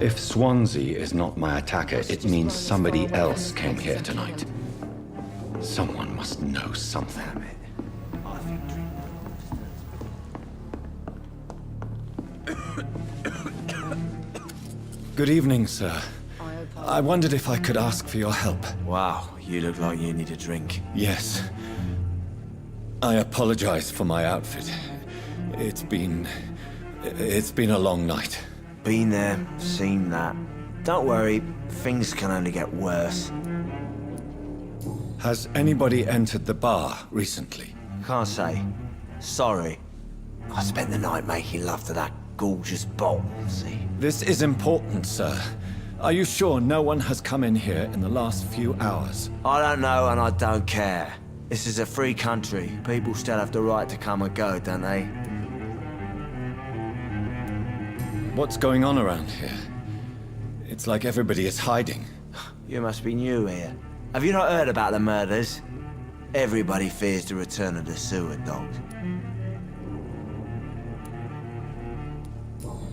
If Swansea is not my attacker, it means somebody else came here tonight. Someone must know something. Good evening, sir. I wondered if I could ask for your help. Wow, you look like you need a drink. Yes. I apologize for my outfit. It's been a long night. Been there, seen that. Don't worry, things can only get worse. Has anybody entered the bar recently? Can't say. Sorry. I spent the night making love to that gorgeous bolt, see? This is important, sir. Are you sure no one has come in here in the last few hours? I don't know and I don't care. This is a free country. People still have the right to come and go, don't they? What's going on around here? It's like everybody is hiding. You must be new here. Have you not heard about the murders? Everybody fears the return of the sewer dog.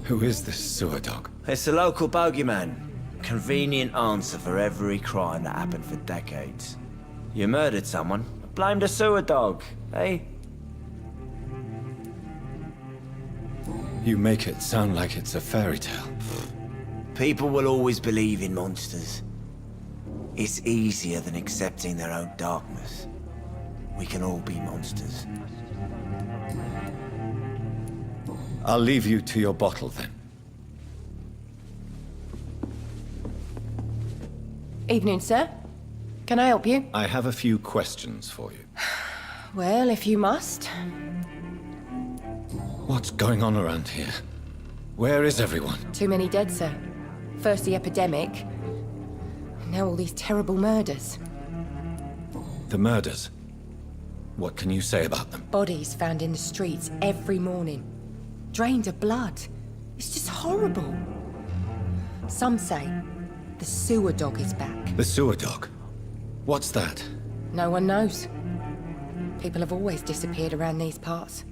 Who is this sewer dog? It's the local bogeyman. Convenient answer for every crime that happened for decades. You murdered someone, blame the sewer dog, eh? You make it sound like it's a fairy tale. People will always believe in monsters. It's easier than accepting their own darkness. We can all be monsters. I'll leave you to your bottle then. Evening, sir. Can I help you? I have a few questions for you. Well, if you must. What's going on around here? Where is everyone? Too many dead, sir. First the epidemic, now all these terrible murders. The murders? What can you say about them? Bodies found in the streets every morning. Drained of blood. It's just horrible. Some say the sewer dog is back. The sewer dog? What's that? No one knows. People have always disappeared around these parts.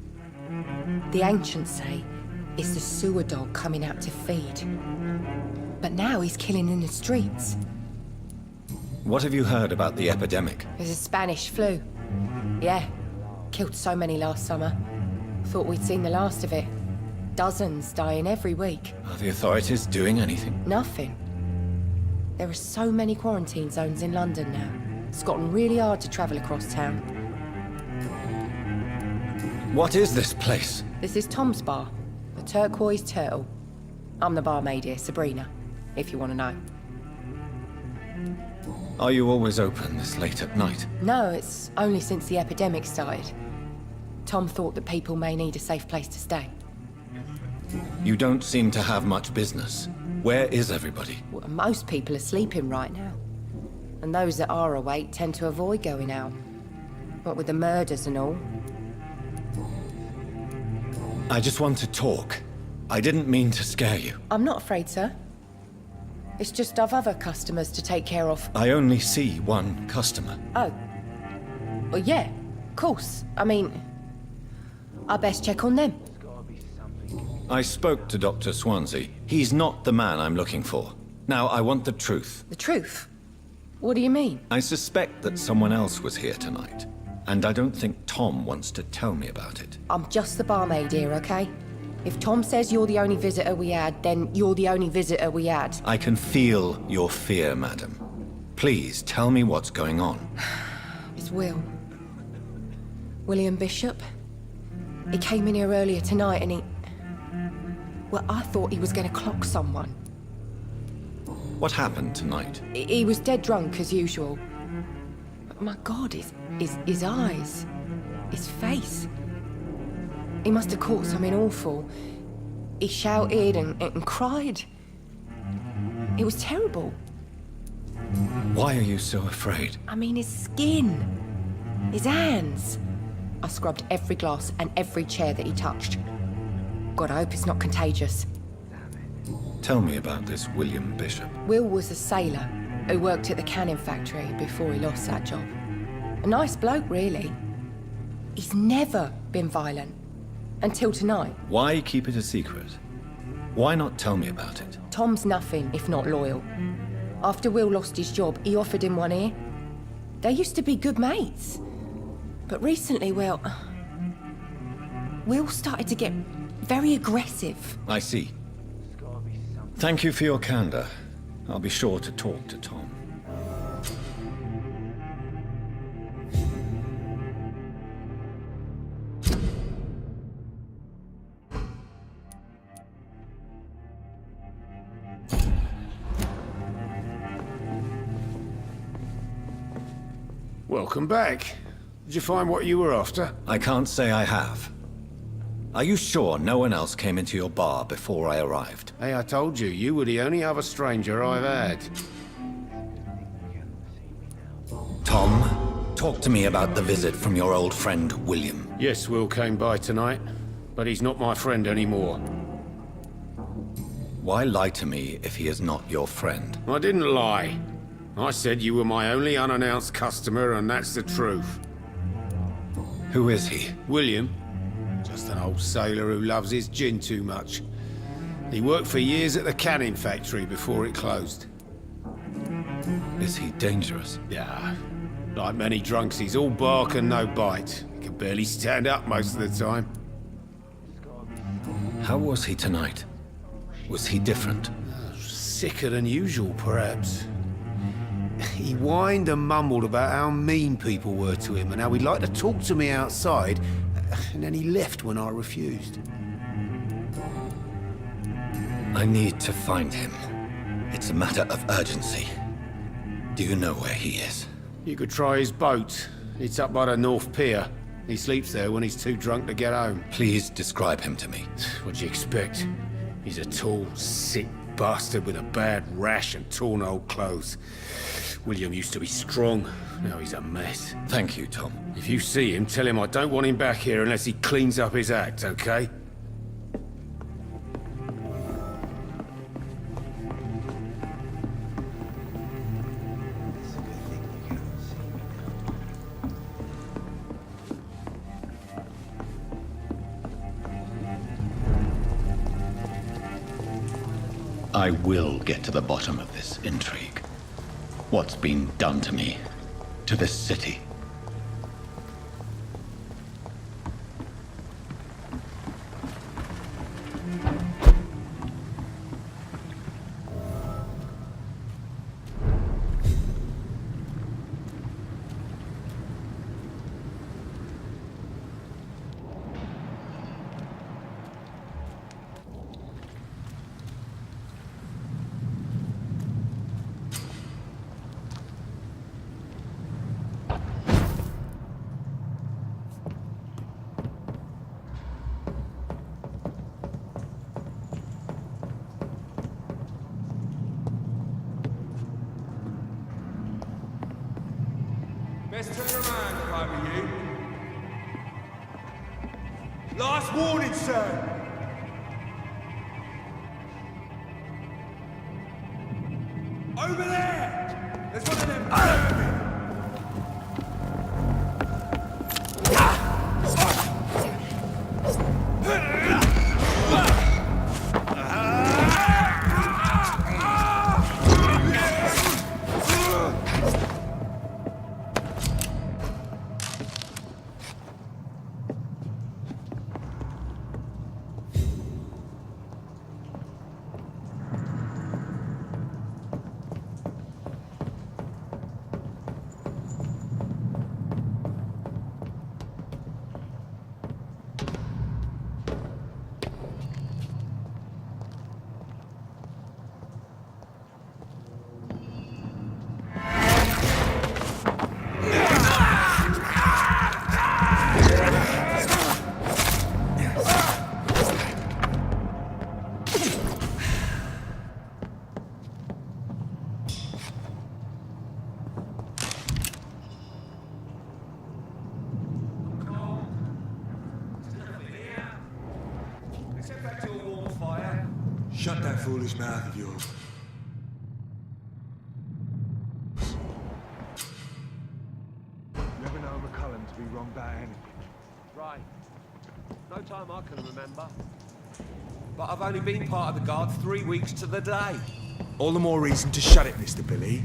The ancients say it's the sewer dog coming out to feed. But now he's killing in the streets. What have you heard about the epidemic? There's a Spanish flu. Yeah, killed so many last summer. Thought we'd seen the last of it. Dozens dying every week. Are the authorities doing anything? Nothing. There are so many quarantine zones in London now. It's gotten really hard to travel across town. What is this place? This is Tom's bar, the Turquoise Turtle. I'm the barmaid here, Sabrina, if you want to know. Are you always open this late at night? No, it's only since the epidemic started. Tom thought that people may need a safe place to stay. You don't seem to have much business. Where is everybody? Well, most people are sleeping right now. And those that are awake tend to avoid going out. What with the murders and all. I just want to talk. I didn't mean to scare you. I'm not afraid, sir. It's just I've other customers to take care of. I only see one customer. Oh. Well, yeah, of course. I mean, I best check on them. I spoke to Dr. Swansea. He's not the man I'm looking for. Now, I want the truth. The truth? What do you mean? I suspect that someone else was here tonight. And I don't think Tom wants to tell me about it. I'm just the barmaid here, okay? If Tom says you're the only visitor we had, then you're the only visitor we had. I can feel your fear, madam. Please, tell me what's going on. It's Will. William Bishop. He came in here earlier tonight and he... Well, I thought he was going to clock someone. What happened tonight? He was dead drunk, as usual. But my God, his eyes... his face... He must have caught something awful. He shouted and cried. It was terrible. Why are you so afraid? I mean, his skin. His hands. I scrubbed every glass and every chair that he touched. God, I hope it's not contagious. Tell me about this William Bishop. Will was a sailor who worked at the canning factory before he lost that job. A nice bloke, really. He's never been violent. Until tonight. Why keep it a secret? Why not tell me about it? Tom's nothing if not loyal. After Will lost his job, he offered him one ear. They used to be good mates. But recently, well, Will started to get very aggressive. I see. Thank you for your candor. I'll be sure to talk to Tom. Welcome back. Did you find what you were after? I can't say I have. Are you sure no one else came into your bar before I arrived? Hey, I told you, you were the only other stranger I've had. Tom, talk to me about the visit from your old friend, William. Yes, Will came by tonight, but he's not my friend anymore. Why lie to me if he is not your friend? I didn't lie. I said you were my only unannounced customer, and that's the truth. Who is he? William. Just an old sailor who loves his gin too much. He worked for years at the canning factory before it closed. Is he dangerous? Yeah. Like many drunks, he's all bark and no bite. He can barely stand up most of the time. How was he tonight? Was he different? Sicker than usual, perhaps. He whined and mumbled about how mean people were to him and how he'd like to talk to me outside, and then he left when I refused. I need to find him. It's a matter of urgency. Do you know where he is? You could try his boat. It's up by the North Pier. He sleeps there when he's too drunk to get home. Please describe him to me. What'd you expect? He's a tall, sick bastard with a bad rash and torn old clothes. William used to be strong. Now he's a mess. Thank you, Tom. If you see him, tell him I don't want him back here unless he cleans up his act, okay? I will get to the bottom of this intrigue. What's been done to me, to this city. Best turn around if I were you. Last warning, sir! Over there! There's one of them vermin! Shut that foolish mouth of yours. Never know McCullum to be wrong about anything. Right. No time I can remember. But I've only been part of the guard 3 weeks to the day. All the more reason to shut it, Mr. Billy.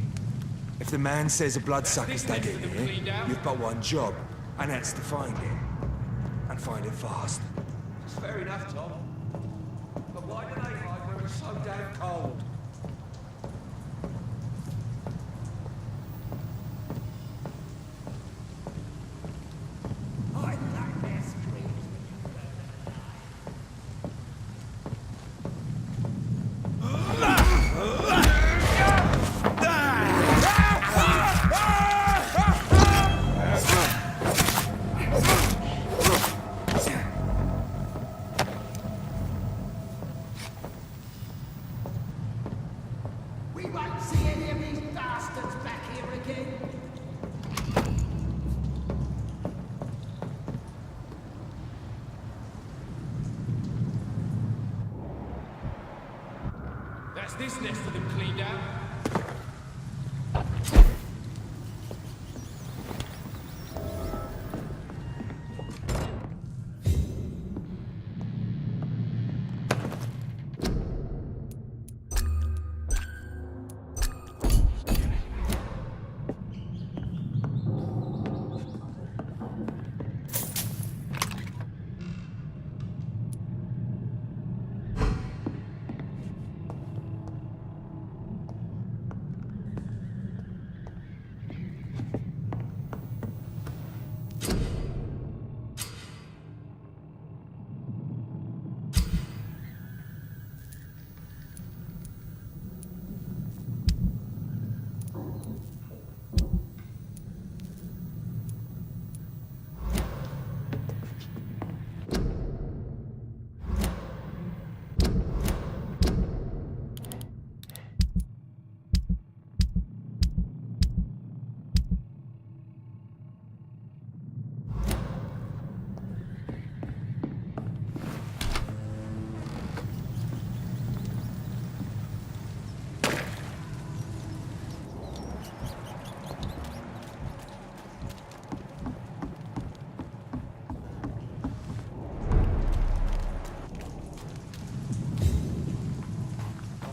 If the man says a bloodsucker's dug in here, you've got one job, and that's to find it. And find it fast. It's fair enough, Tom. But why do they hide where it's so damn cold? That's this nest of them cleaned out.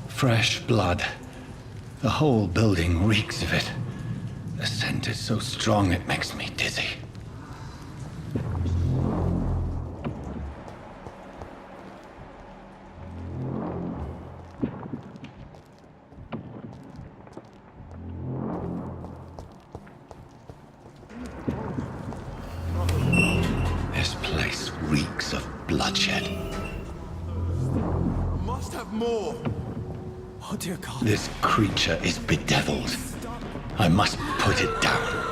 Fresh blood. The whole building reeks of it. The scent is so strong it makes me dizzy. This place reeks of bloodshed. Must have more. Oh, dear God. This creature is bedeviled. I must put it down.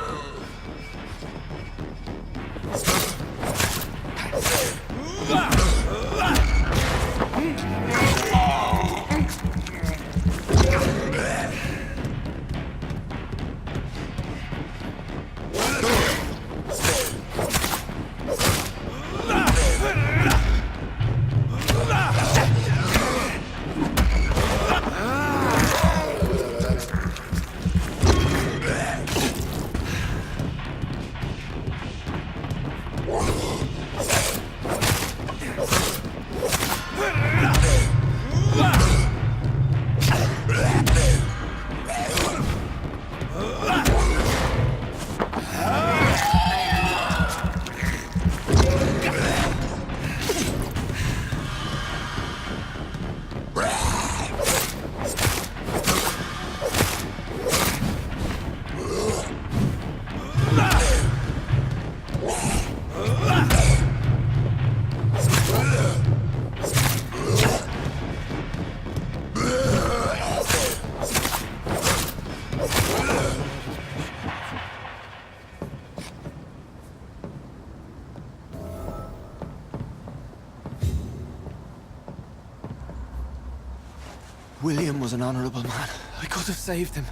William was an honorable man. I could have saved him.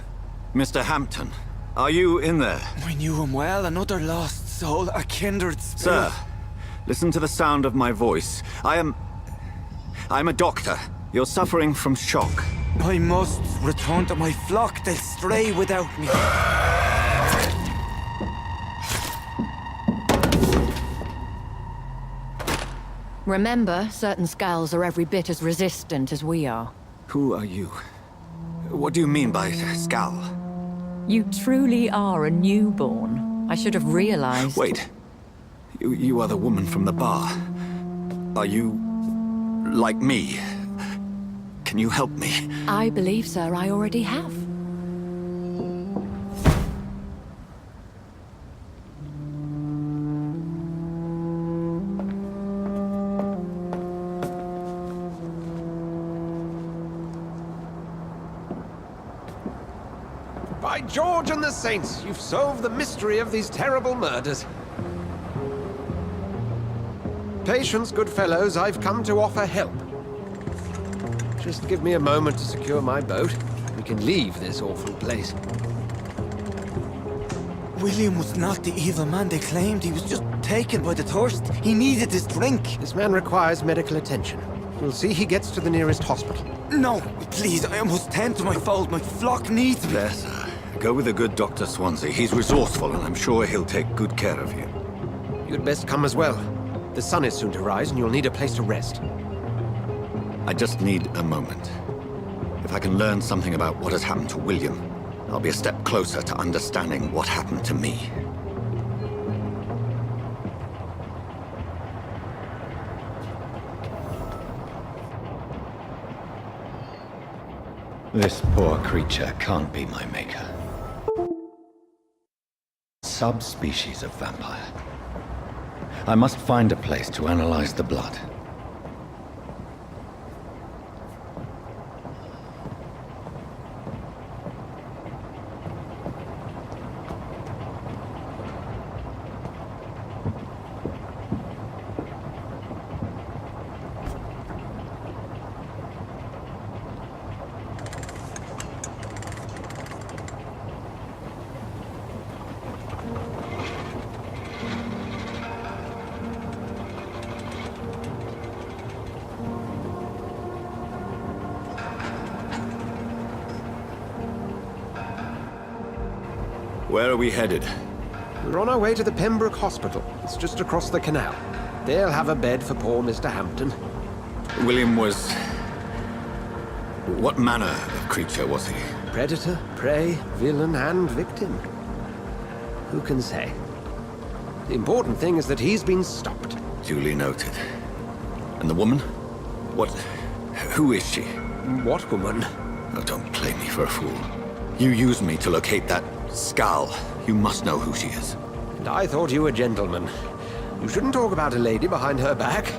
Mr. Hampton, are you in there? We knew him well, another lost soul, a kindred spirit. Sir, listen to the sound of my voice. I'm a doctor. You're suffering from shock. I must return to my flock. They'll stray without me. Remember, certain skulls are every bit as resistant as we are. Who are you? What do you mean by skull? You truly are a newborn. I should have realized. Wait. You are the woman from the bar. Are you... like me? Can you help me? I believe, sir, I already have. By George and the Saints, you've solved the mystery of these terrible murders. Patience, good fellows, I've come to offer help. Just give me a moment to secure my boat. We can leave this awful place. William was not the evil man they claimed. He was just taken by the thirst. He needed this drink. This man requires medical attention. We'll see he gets to the nearest hospital. No, please, I must tend to my fold. My flock needs me. There, sir. Go with the good Dr. Swansea. He's resourceful, and I'm sure he'll take good care of you. You'd best come as well. The sun is soon to rise, and you'll need a place to rest. I just need a moment. If I can learn something about what has happened to William, I'll be a step closer to understanding what happened to me. This poor creature can't be my maker. Subspecies of vampire. I must find a place to analyze the blood. Where are we headed? We're on our way to the Pembroke Hospital. It's just across the canal. They'll have a bed for poor Mr. Hampton. William was... what manner of creature was he? Predator, prey, villain, and victim. Who can say? The important thing is that he's been stopped. Duly noted. And the woman? What... who is she? What woman? Oh, don't play me for a fool. You used me to locate that skull. You must know who she is. And I thought you a gentleman. You shouldn't talk about a lady behind her back,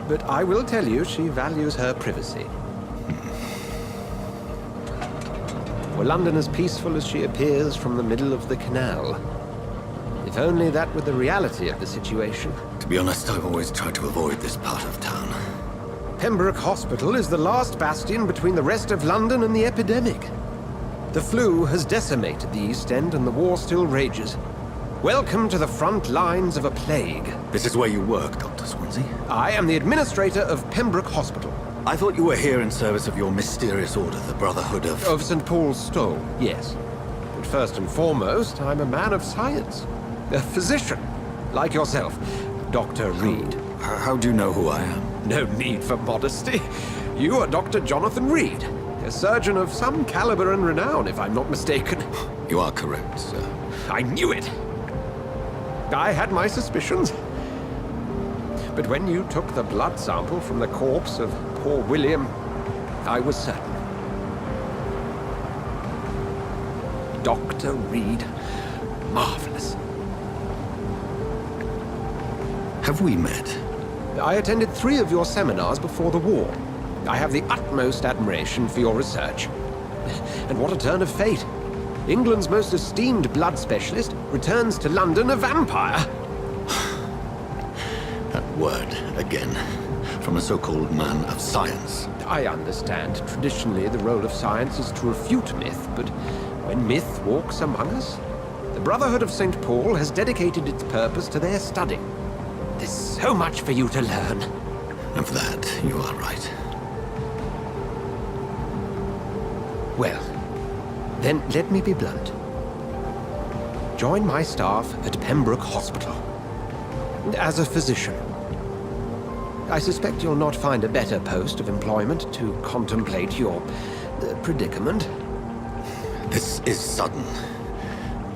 but I will tell you she values her privacy. Were London as peaceful as she appears from the middle of the canal? If only that were the reality of the situation. To be honest, I've always tried to avoid this part of town. Pembroke Hospital is the last bastion between the rest of London and the epidemic. The flu has decimated the East End and the war still rages. Welcome to the front lines of a plague. This is where you work, Dr. Swansea? I am the administrator of Pembroke Hospital. I thought you were here in service of your mysterious order, the Brotherhood of... Of St. Paul's Stole, yes. But first and foremost, I'm a man of science. A physician, like yourself, Dr. Reed. How do you know who I am? No need for modesty. You are Dr. Jonathan Reed, a surgeon of some caliber and renown, if I'm not mistaken. You are correct, sir. I knew it! I had my suspicions. But when you took the blood sample from the corpse of poor William, I was certain. Dr. Reed. Marvelous. Have we met? I attended 3 of your seminars before the war. I have the utmost admiration for your research. And what a turn of fate. England's most esteemed blood specialist returns to London a vampire. That word, again, from a so-called man of science. I understand. Traditionally, the role of science is to refute myth, but when myth walks among us, the Brotherhood of St. Paul has dedicated its purpose to their study. There's so much for you to learn. Of that, you are right. Well, then let me be blunt. Join my staff at Pembroke Hospital. As a physician. I suspect you'll not find a better post of employment to contemplate your predicament. This is sudden.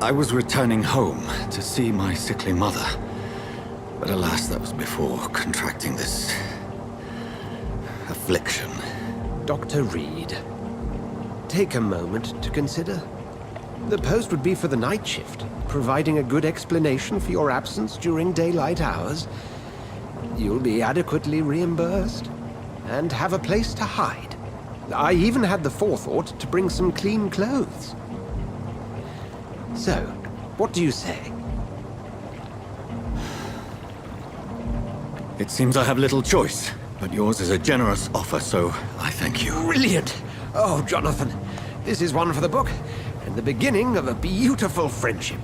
I was returning home to see my sickly mother. But alas, that was before contracting this affliction. Dr. Reed, take a moment to consider. The post would be for the night shift, providing a good explanation for your absence during daylight hours. You'll be adequately reimbursed, and have a place to hide. I even had the forethought to bring some clean clothes. So, what do you say? It seems I have little choice, but yours is a generous offer, so I thank you. Brilliant! Oh, Jonathan, this is one for the book, and the beginning of a beautiful friendship.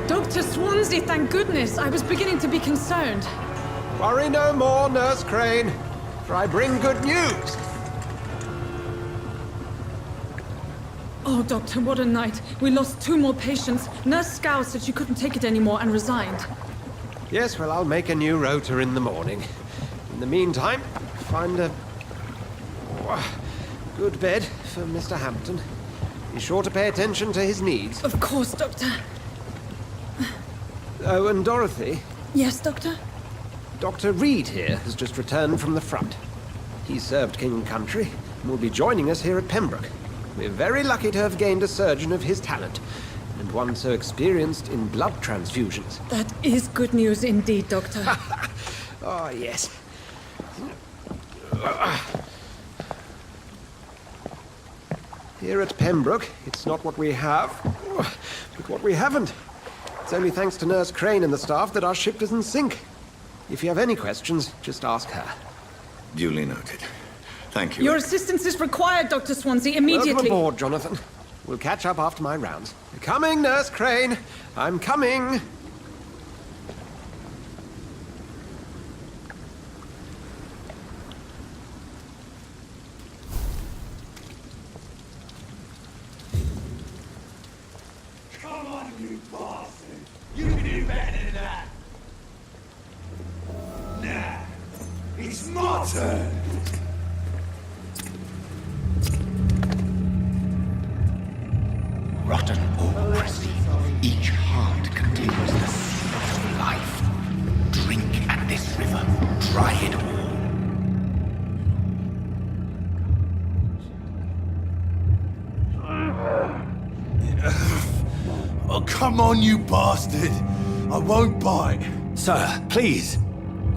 Dr. Swansea, thank goodness. I was beginning to be concerned. Worry no more, Nurse Crane, for I bring good news. Oh, Doctor, what a night. We lost 2 more patients. Nurse Scow said she couldn't take it anymore and resigned. Yes, well, I'll make a new rota in the morning. In the meantime, find a good bed for Mr. Hampton. Be sure to pay attention to his needs. Of course, Doctor. Oh, and Dorothy? Yes, Doctor? Dr. Reed here has just returned from the front. He served King and Country and will be joining us here at Pembroke. We're very lucky to have gained a surgeon of his talent, and one so experienced in blood transfusions. That is good news indeed, Doctor. Oh, yes. Here at Pembroke, it's not what we have, but what we haven't. It's only thanks to Nurse Crane and the staff that our ship doesn't sink. If you have any questions, just ask her. Duly noted. Thank you. Your assistance is required, Dr. Swansea, immediately. Welcome aboard, Jonathan. We'll catch up after my rounds. Coming, Nurse Crane. I'm coming. Come on, you bastard! You can do better than that! Nah, it's my turn! Rotten oppressy. Each heart contains the seeds of life. Drink at this river. Dry it all. Oh, come on, you bastard! I won't bite! Sir, please.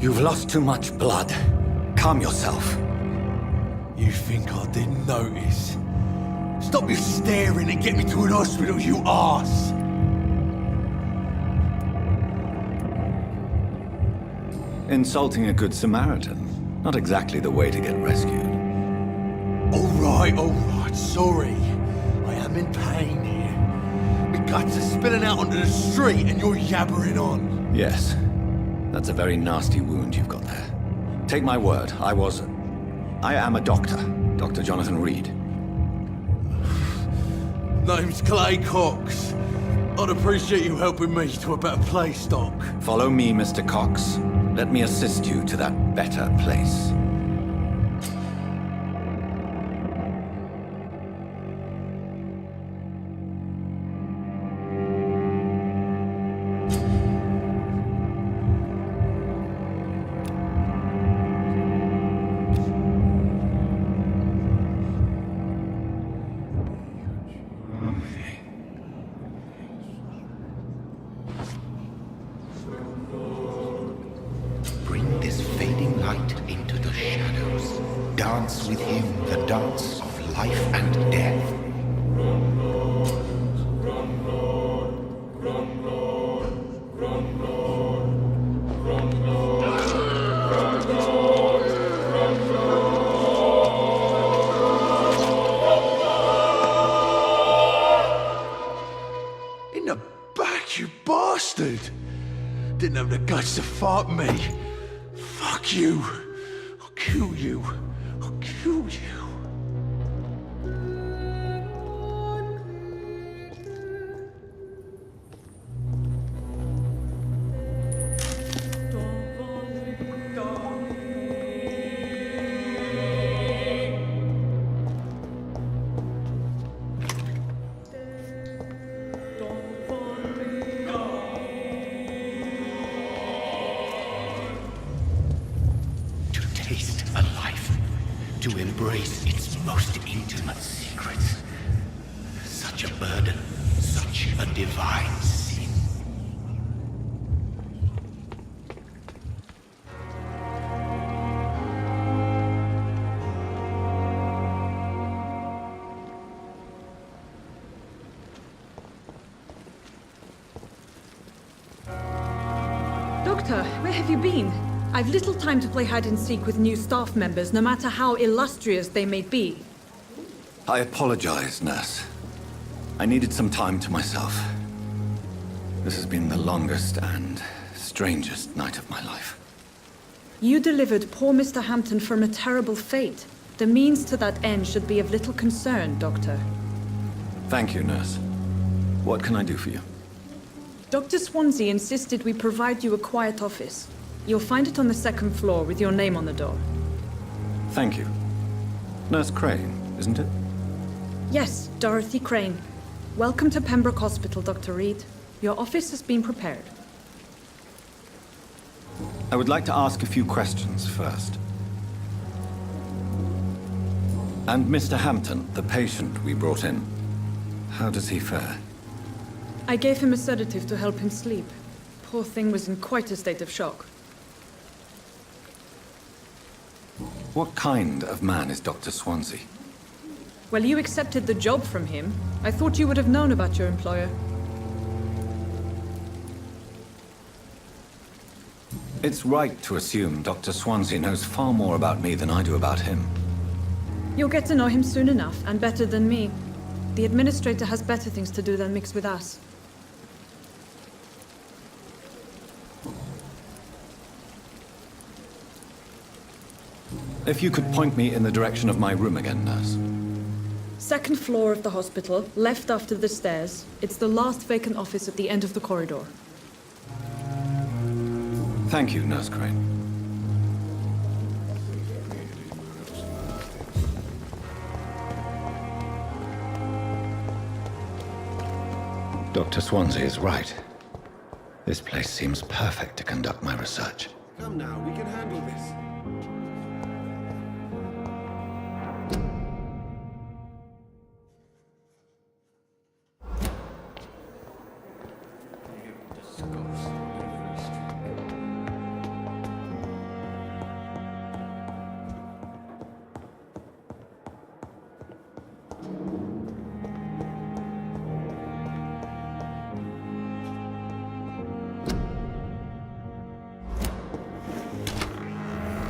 You've lost too much blood. Calm yourself. You think I didn't notice? Stop your staring and get me to an hospital, you arse! Insulting a good Samaritan. Not exactly the way to get rescued. All right, sorry. I am in pain here. My guts are spilling out onto the street and you're yabbering on. Yes. That's a very nasty wound you've got there. Take my word, I am a doctor. Dr. Jonathan Reed. Name's Clay Cox. I'd appreciate you helping me to a better place, Doc. Follow me, Mr. Cox. Let me assist you to that better place. Bring this fading light into the shadows. Dance with him the dance of life and death. didn't have the guts to fight me. Fuck you. I'll kill you. I'll kill you. Taste a life, to embrace its most intimate secrets. Such a burden, such a divine sin. Doctor, where have you been? I've little time to play hide-and-seek with new staff members, no matter how illustrious they may be. I apologize, nurse. I needed some time to myself. This has been the longest and strangest night of my life. You delivered poor Mr. Hampton from a terrible fate. The means to that end should be of little concern, Doctor. Thank you, nurse. What can I do for you? Dr. Swansea insisted we provide you a quiet office. You'll find it on the second floor with your name on the door. Thank you. Nurse Crane, isn't it? Yes, Dorothy Crane. Welcome to Pembroke Hospital, Dr. Reed. Your office has been prepared. I would like to ask a few questions first. And Mr. Hampton, the patient we brought in, how does he fare? I gave him a sedative to help him sleep. Poor thing was in quite a state of shock. What kind of man is Dr. Swansea? Well, you accepted the job from him. I thought you would have known about your employer. It's right to assume Dr. Swansea knows far more about me than I do about him. You'll get to know him soon enough, and better than me. The administrator has better things to do than mix with us. If you could point me in the direction of my room again, nurse. Second floor of the hospital, left after the stairs. It's the last vacant office at the end of the corridor. Thank you, Nurse Crane. Dr. Swansea is right. This place seems perfect to conduct my research. Come now, we can handle this.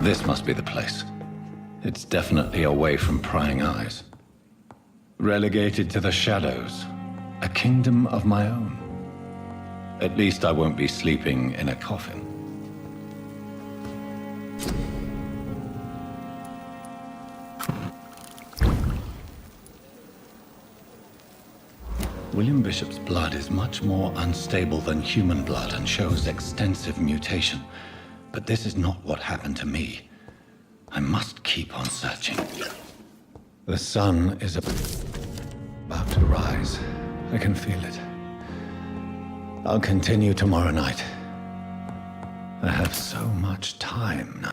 This must be the place. It's definitely away from prying eyes. Relegated to the shadows. A kingdom of my own. At least I won't be sleeping in a coffin. William Bishop's blood is much more unstable than human blood and shows extensive mutation. But this is not what happened to me. I must keep on searching. The sun is about to rise. I can feel it. I'll continue tomorrow night. I have so much time now.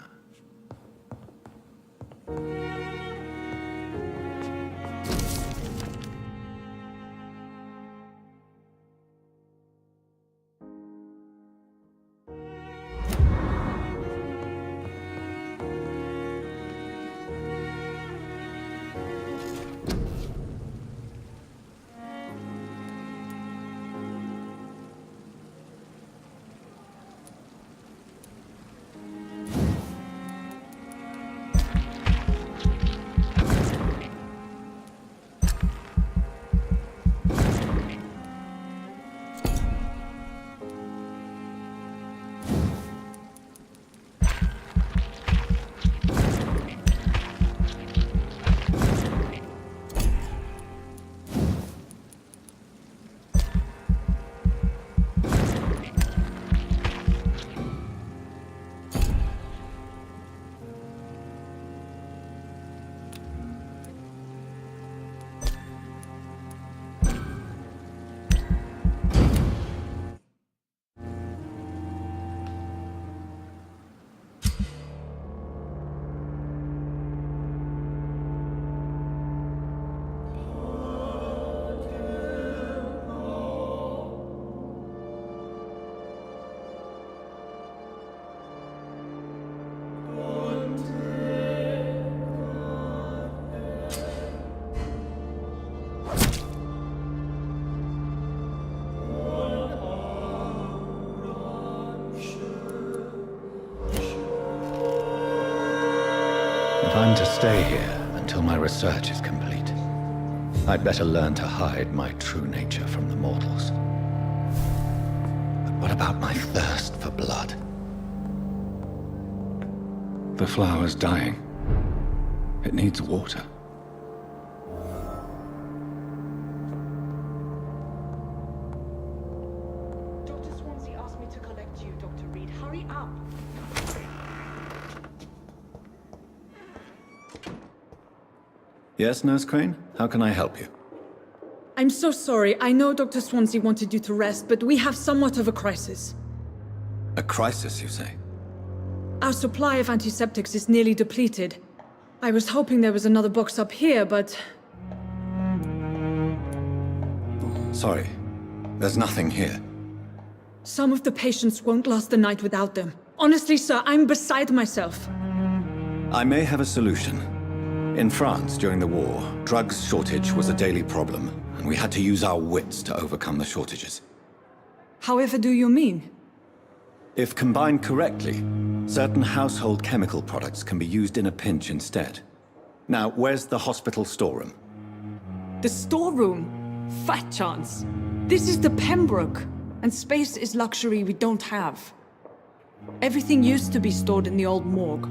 stay here until my research is complete. I'd better learn to hide my true nature from the mortals. But what about my thirst for blood? The flower's dying. It needs water. Dr. Swansea asked me to collect you, Dr. Reed. Hurry up! Yes, Nurse Crane? How can I help you? I'm so sorry. I know Dr. Swansea wanted you to rest, but we have somewhat of a crisis. A crisis, you say? Our supply of antiseptics is nearly depleted. I was hoping there was another box up here, but... Sorry. There's nothing here. Some of the patients won't last the night without them. Honestly, sir, I'm beside myself. I may have a solution. In France, during the war, drugs shortage was a daily problem, and we had to use our wits to overcome the shortages. However do you mean? If combined correctly, certain household chemical products can be used in a pinch instead. Now, where's the hospital storeroom? The storeroom? Fat chance. This is the Pembroke, and space is luxury we don't have. Everything used to be stored in the old morgue.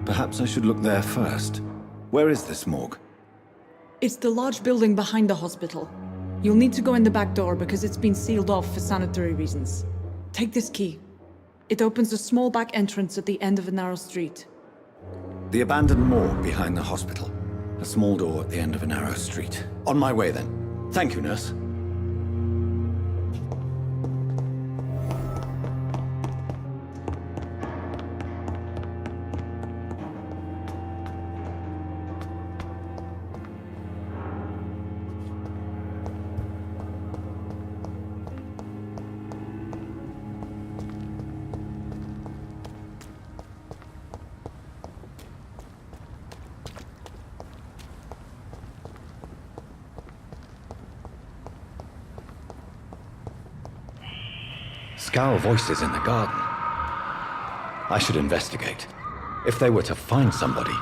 Perhaps I should look there first. Where is this morgue? It's the large building behind the hospital. You'll need to go in the back door because it's been sealed off for sanitary reasons. Take this key. It opens a small back entrance at the end of a narrow street. The abandoned morgue behind the hospital. A small door at the end of a narrow street. On my way then. Thank you, nurse. Scowl voices in the garden. I should investigate. If they were to find somebody...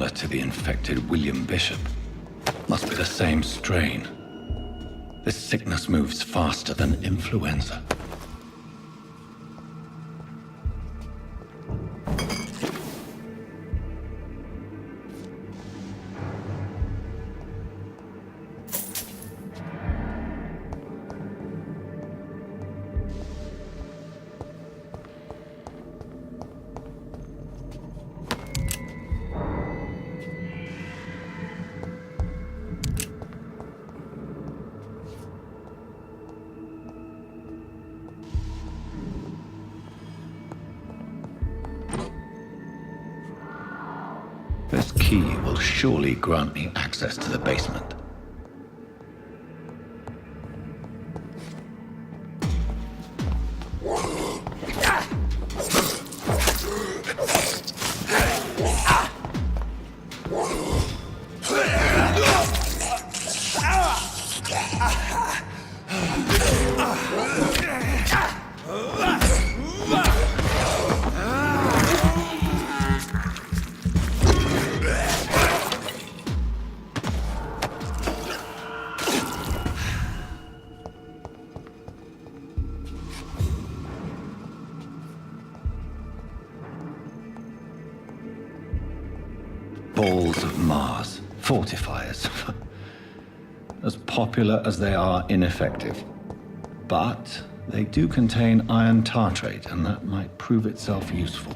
similar to the infected William Bishop. Must be the same strain. This sickness moves faster than influenza. This key will surely grant me access to the basement. Balls of Mars, fortifiers. As popular as they are ineffective. But they do contain iron tartrate, and that might prove itself useful.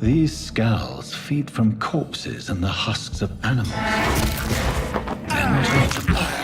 These skulls feed from corpses and the husks of animals. Then there's lots of blood.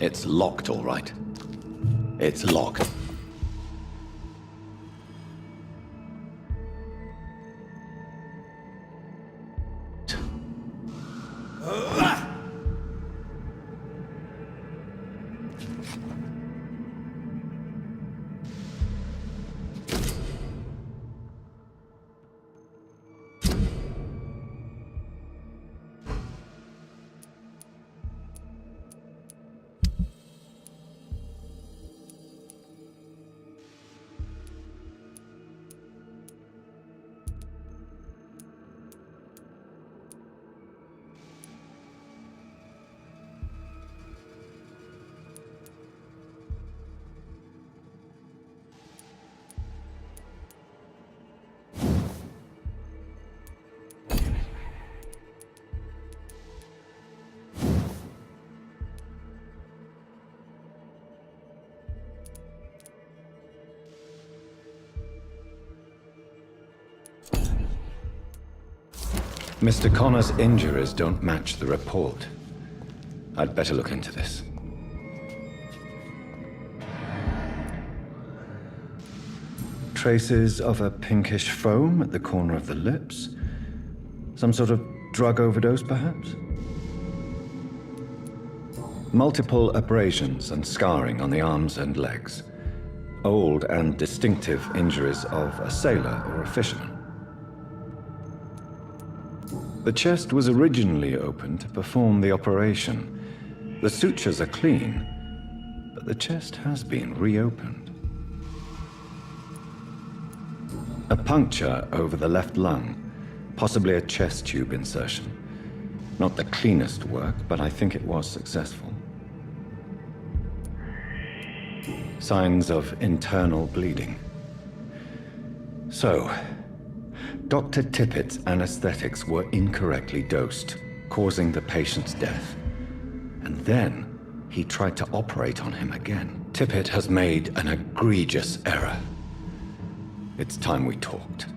It's locked, all right. It's locked. Mr. Connor's injuries don't match the report. I'd better look into this. Traces of a pinkish foam at the corner of the lips. Some sort of drug overdose, perhaps? Multiple abrasions and scarring on the arms and legs. Old and distinctive injuries of a sailor or a fisherman. The chest was originally opened to perform the operation. The sutures are clean, but the chest has been reopened. A puncture over the left lung, possibly a chest tube insertion. Not the cleanest work, but I think it was successful. Signs of internal bleeding. So, Dr. Tippett's anesthetics were incorrectly dosed, causing the patient's death. And then, he tried to operate on him again. Tippett has made an egregious error. It's time we talked.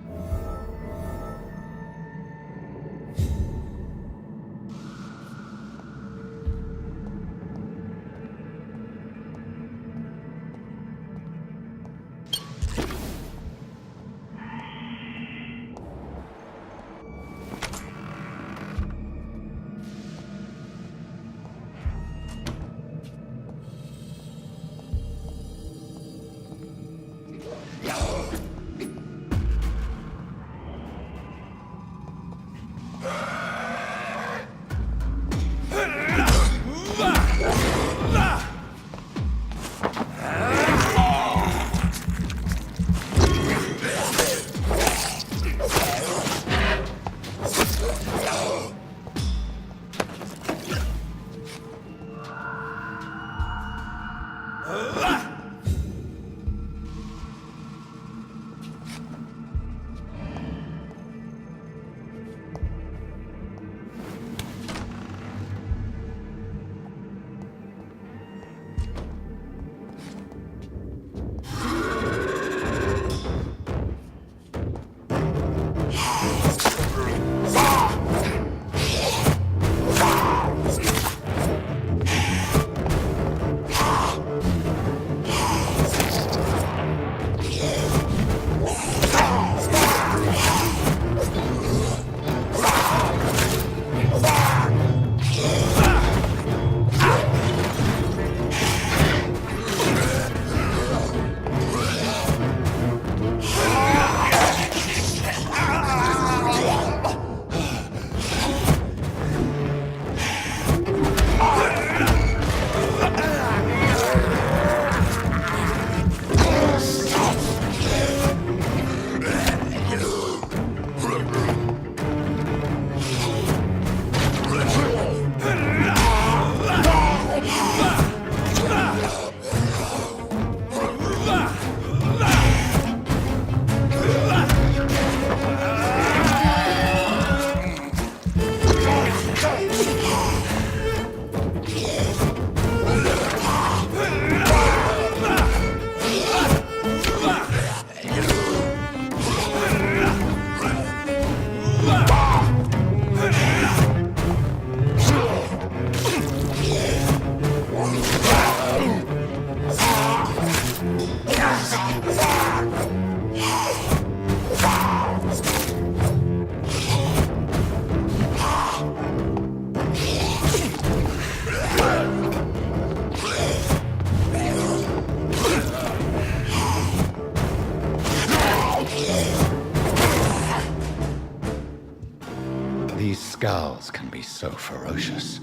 These scowls can be so ferocious.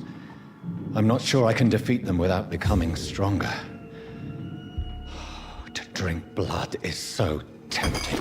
I'm not sure I can defeat them without becoming stronger. To drink blood is so tempting.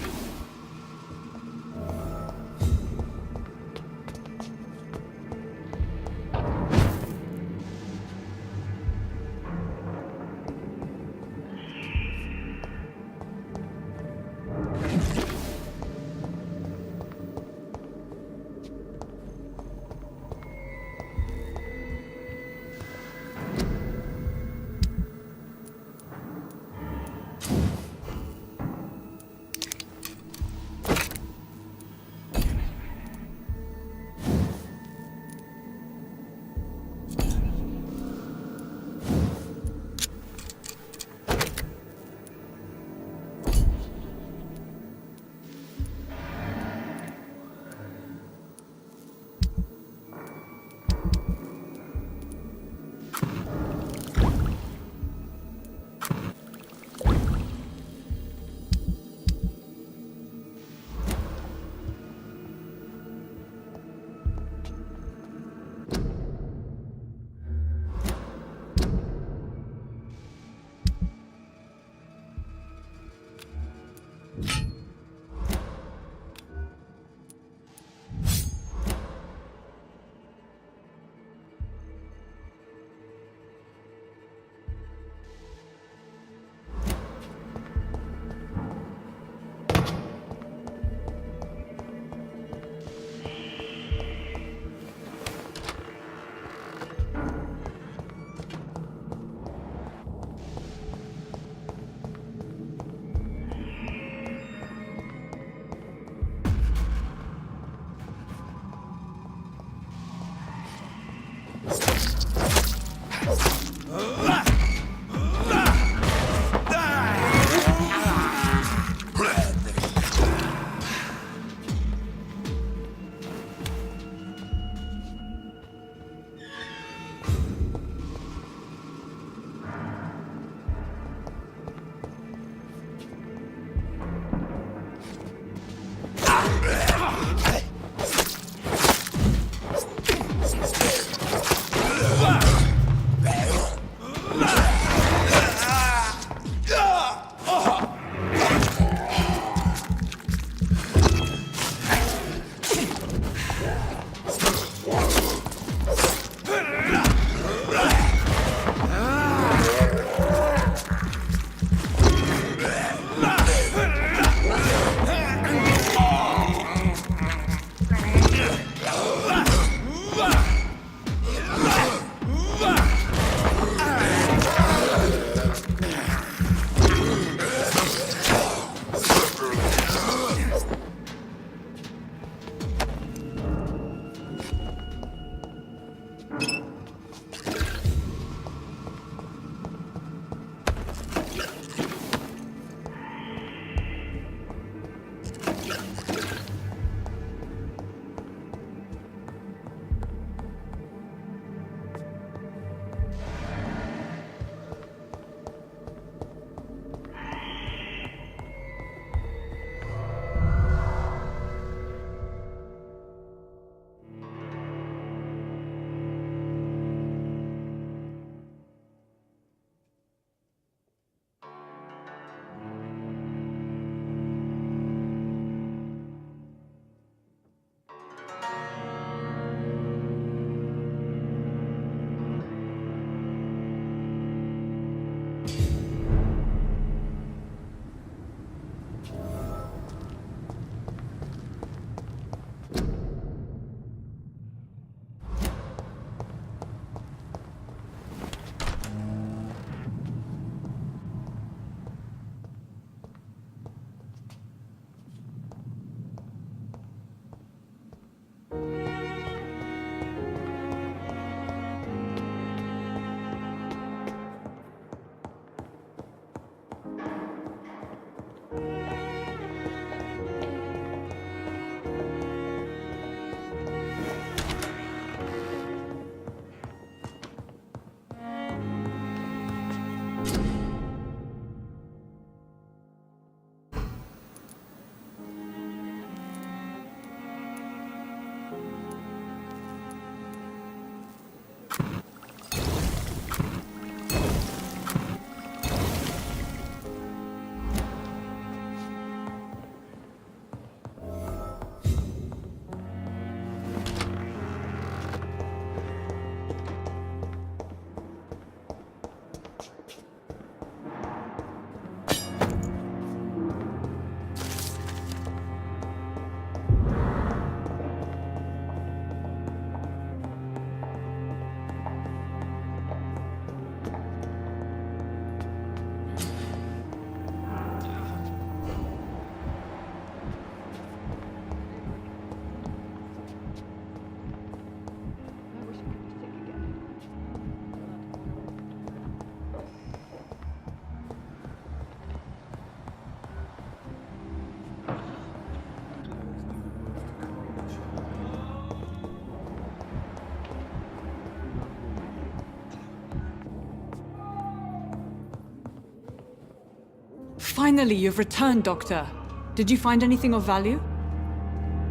Finally, you've returned, Doctor. Did you find anything of value?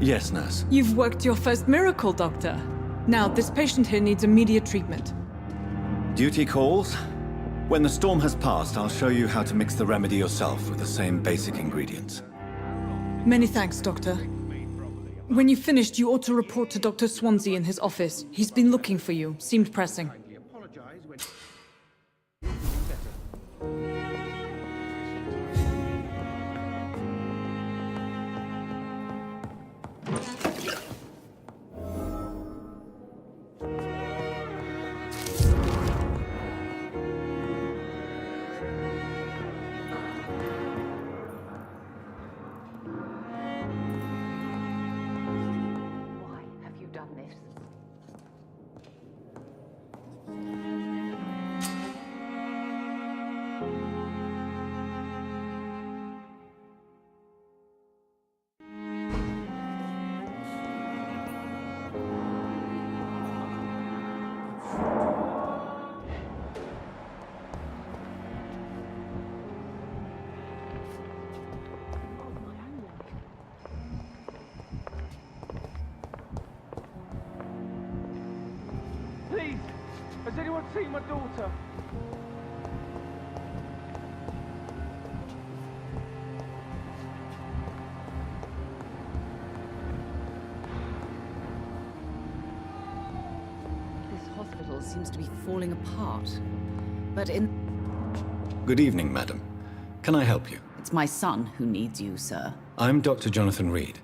Yes, nurse. You've worked your first miracle, Doctor. Now, this patient here needs immediate treatment. Duty calls. When the storm has passed, I'll show you how to mix the remedy yourself with the same basic ingredients. Many thanks, Doctor. When you've finished, you ought to report to Dr. Swansea in his office. He's been looking for you. Seemed pressing. Has anyone seen my daughter? This hospital seems to be falling apart. But in... Good evening, madam. Can I help you? It's my son who needs you, sir. I'm Dr. Jonathan Reed.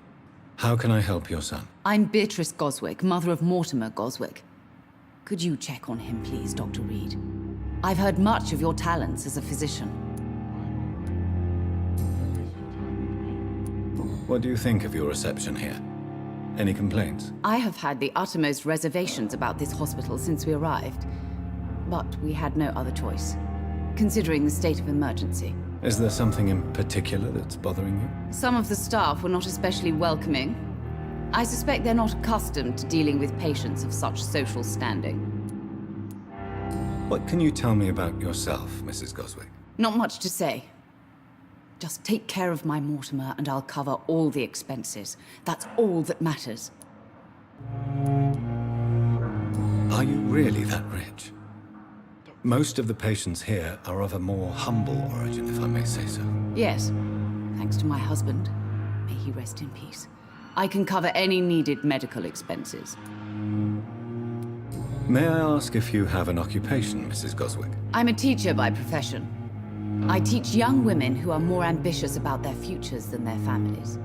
How can I help your son? I'm Beatrice Goswick, mother of Mortimer Goswick. Could you check on him, please, Dr. Reed? I've heard much of your talents as a physician. What do you think of your reception here? Any complaints? I have had the uttermost reservations about this hospital since we arrived. But we had no other choice, considering the state of emergency. Is there something in particular that's bothering you? Some of the staff were not especially welcoming. I suspect they're not accustomed to dealing with patients of such social standing. What can you tell me about yourself, Mrs. Goswick? Not much to say. Just take care of my Mortimer and I'll cover all the expenses. That's all that matters. Are you really that rich? Most of the patients here are of a more humble origin, if I may say so. Yes, thanks to my husband. May he rest in peace. I can cover any needed medical expenses. May I ask if you have an occupation, Mrs. Goswick? I'm a teacher by profession. I teach young women who are more ambitious about their futures than their families.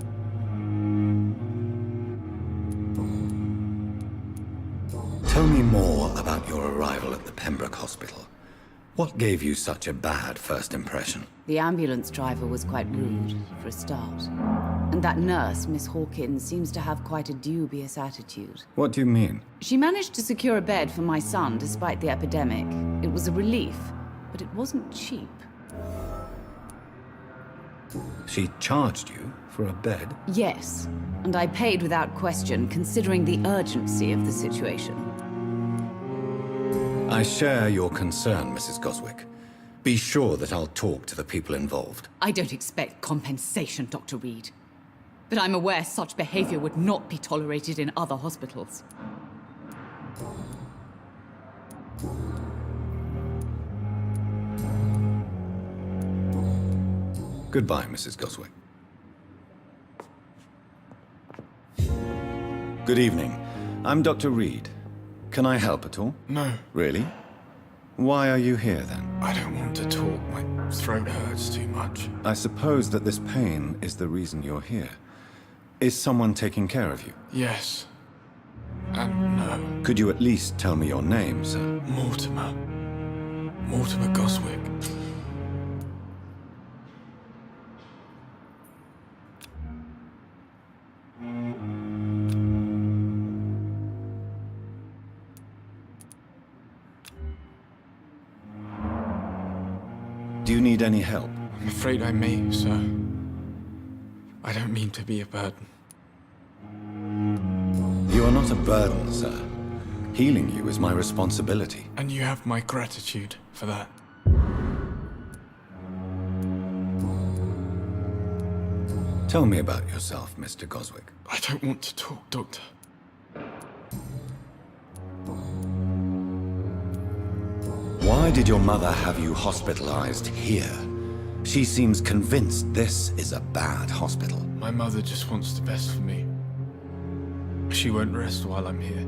Tell me more about your arrival at the Pembroke Hospital. What gave you such a bad first impression? The ambulance driver was quite rude, for a start. And that nurse, Miss Hawkins, seems to have quite a dubious attitude. What do you mean? She managed to secure a bed for my son despite the epidemic. It was a relief, but it wasn't cheap. She charged you for a bed? Yes, and I paid without question, considering the urgency of the situation. I share your concern, Mrs. Goswick. Be sure that I'll talk to the people involved. I don't expect compensation, Dr. Reed. But I'm aware such behavior would not be tolerated in other hospitals. Goodbye, Mrs. Goswick. Good evening. I'm Dr. Reed. Can I help at all? No. Really? Why are you here, then? I don't want to talk. My throat hurts too much. I suppose that this pain is the reason you're here. Is someone taking care of you? Yes. And no. Could you at least tell me your name, sir? Mortimer. Mortimer Goswick. Do you need any help? I'm afraid I may, sir. I don't mean to be a burden. You are not a burden, sir. Healing you is my responsibility. And you have my gratitude for that. Tell me about yourself, Mr. Goswick. I don't want to talk, Doctor. Why did your mother have you hospitalized here? She seems convinced this is a bad hospital. My mother just wants the best for me. She won't rest while I'm here.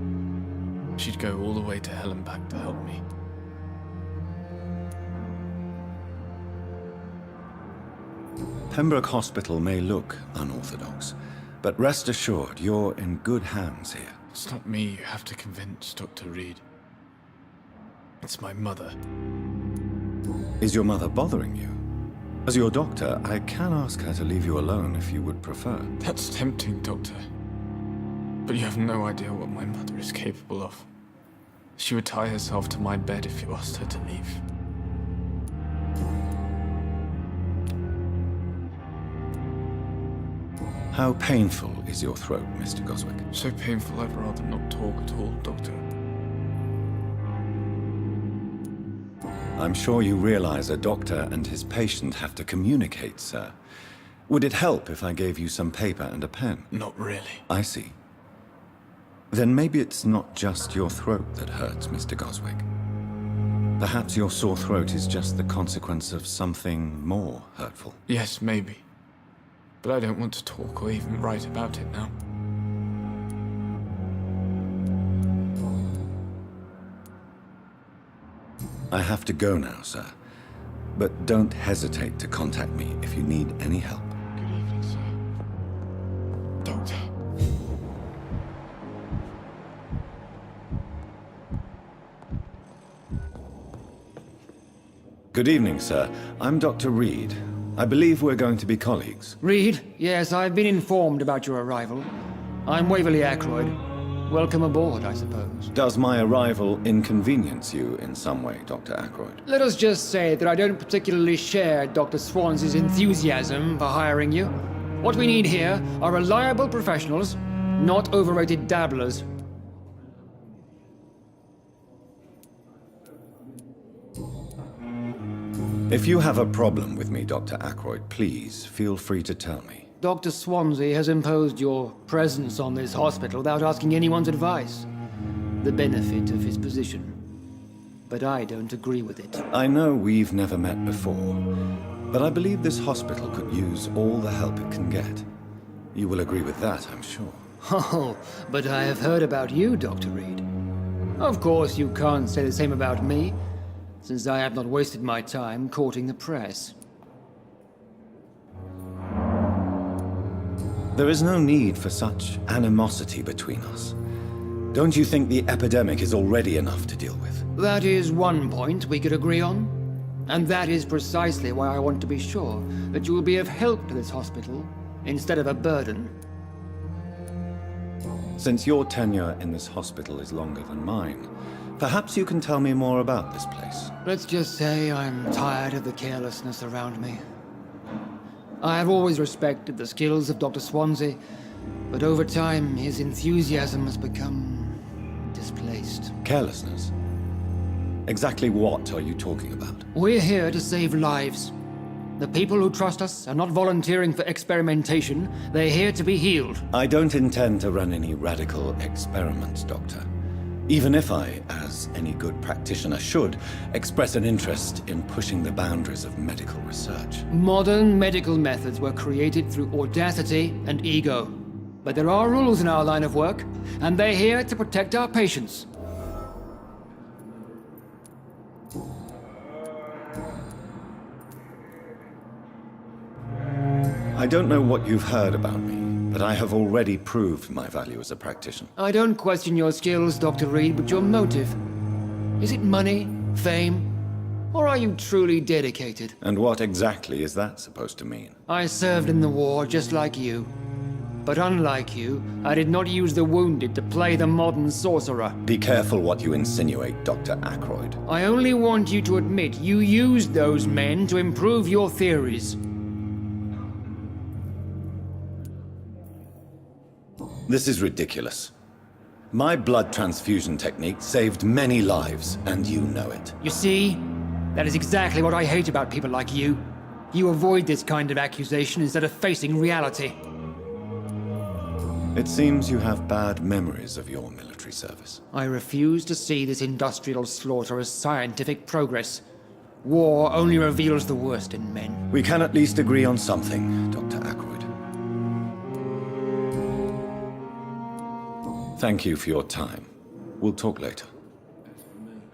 She'd go all the way to hell and back to help me. Pembroke Hospital may look unorthodox, but rest assured you're in good hands here. It's not me you have to convince, Dr. Reed. It's my mother. Is your mother bothering you? As your doctor, I can ask her to leave you alone if you would prefer. That's tempting, Doctor. But you have no idea what my mother is capable of. She would tie herself to my bed if you asked her to leave. How painful is your throat, Mr. Goswick? So painful I'd rather not talk at all, Doctor. I'm sure you realize a doctor and his patient have to communicate, sir. Would it help if I gave you some paper and a pen? Not really. I see. Then maybe it's not just your throat that hurts, Mr. Goswick. Perhaps your sore throat is just the consequence of something more hurtful. Yes, maybe. But I don't want to talk or even write about it now. I have to go now, sir. But don't hesitate to contact me if you need any help. Good evening, sir. Doctor. Good evening, sir. I'm Dr. Reed. I believe we're going to be colleagues. Reed? Yes, I've been informed about your arrival. I'm Waverly Ackroyd. Welcome aboard, I suppose. Does my arrival inconvenience you in some way, Dr. Ackroyd? Let us just say that I don't particularly share Dr. Swansey's enthusiasm for hiring you. What we need here are reliable professionals, not overrated dabblers. If you have a problem with me, Dr. Ackroyd, please feel free to tell me. Dr. Swansey has imposed your presence on this hospital without asking anyone's advice. The benefit of his position. But I don't agree with it. I know we've never met before, but I believe this hospital could use all the help it can get. You will agree with that, I'm sure. Oh, but I have heard about you, Dr. Reed. Of course, you can't say the same about me, since I have not wasted my time courting the press. There is no need for such animosity between us. Don't you think the epidemic is already enough to deal with? That is one point we could agree on. And that is precisely why I want to be sure that you will be of help to this hospital, instead of a burden. Since your tenure in this hospital is longer than mine, perhaps you can tell me more about this place. Let's just say I'm tired of the carelessness around me. I have always respected the skills of Dr. Swansey, but over time his enthusiasm has become displaced. Carelessness? Exactly what are you talking about? We're here to save lives. The people who trust us are not volunteering for experimentation, they're here to be healed. I don't intend to run any radical experiments, Doctor. Even if I, as any good practitioner should, express an interest in pushing the boundaries of medical research. Modern medical methods were created through audacity and ego. But there are rules in our line of work, and they're here to protect our patients. I don't know what you've heard about me, but I have already proved my value as a practitioner. I don't question your skills, Dr. Reed, but your motive. Is it money, fame, or are you truly dedicated? And what exactly is that supposed to mean? I served in the war just like you. But unlike you, I did not use the wounded to play the modern sorcerer. Be careful what you insinuate, Dr. Ackroyd. I only want you to admit you used those men to improve your theories. This is ridiculous. My blood transfusion technique saved many lives, and you know it. You see? That is exactly what I hate about people like you. You avoid this kind of accusation instead of facing reality. It seems you have bad memories of your military service. I refuse to see this industrial slaughter as scientific progress. War only reveals the worst in men. We can at least agree on something, Dr. Ackroyd. Thank you for your time. We'll talk later.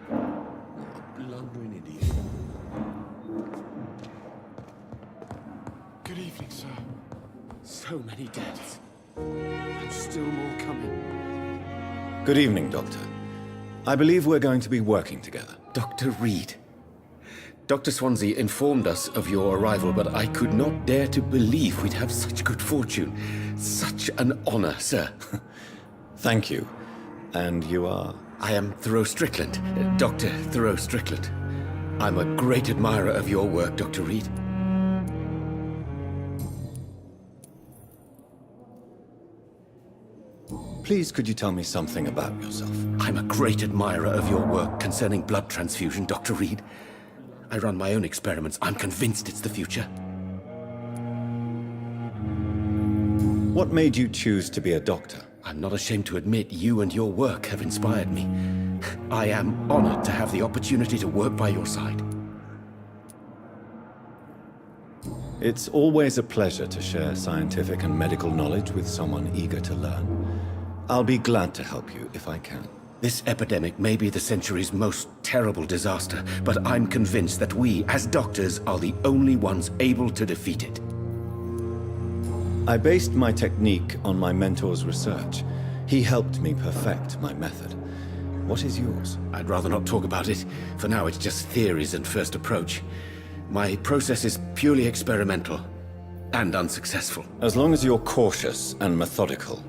Blundering idiot. Good evening, sir. So many deaths. And still more coming. Good evening, Doctor. I believe we're going to be working together. Dr. Reed. Dr. Swansey informed us of your arrival, but I could not dare to believe we'd have such good fortune. Such an honor, sir. Thank you. And you are? I am Thoreau Strickland, Dr. Thoreau Strickland. I'm a great admirer of your work, Dr. Reed. Please, could you tell me something about yourself? I'm a great admirer of your work concerning blood transfusion, Dr. Reed. I run my own experiments. I'm convinced it's the future. What made you choose to be a doctor? I'm not ashamed to admit you and your work have inspired me. I am honored to have the opportunity to work by your side. It's always a pleasure to share scientific and medical knowledge with someone eager to learn. I'll be glad to help you if I can. This epidemic may be the century's most terrible disaster, but I'm convinced that we, as doctors, are the only ones able to defeat it. I based my technique on my mentor's research. He helped me perfect my method. What is yours? I'd rather not talk about it. For now, it's just theories and first approach. My process is purely experimental and unsuccessful. As long as you're cautious and methodical,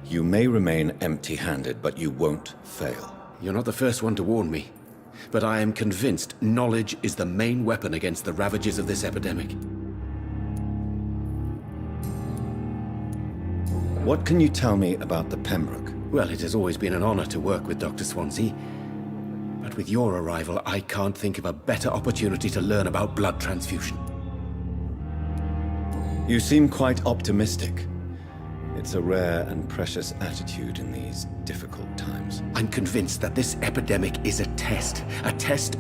you may remain empty-handed, but you won't fail. You're not the first one to warn me, but I am convinced knowledge is the main weapon against the ravages of this epidemic. What can you tell me about the Pembroke? Well, it has always been an honor to work with Dr. Swansea. But with your arrival, I can't think of a better opportunity to learn about blood transfusion. You seem quite optimistic. It's a rare and precious attitude in these difficult times. I'm convinced that this epidemic is a test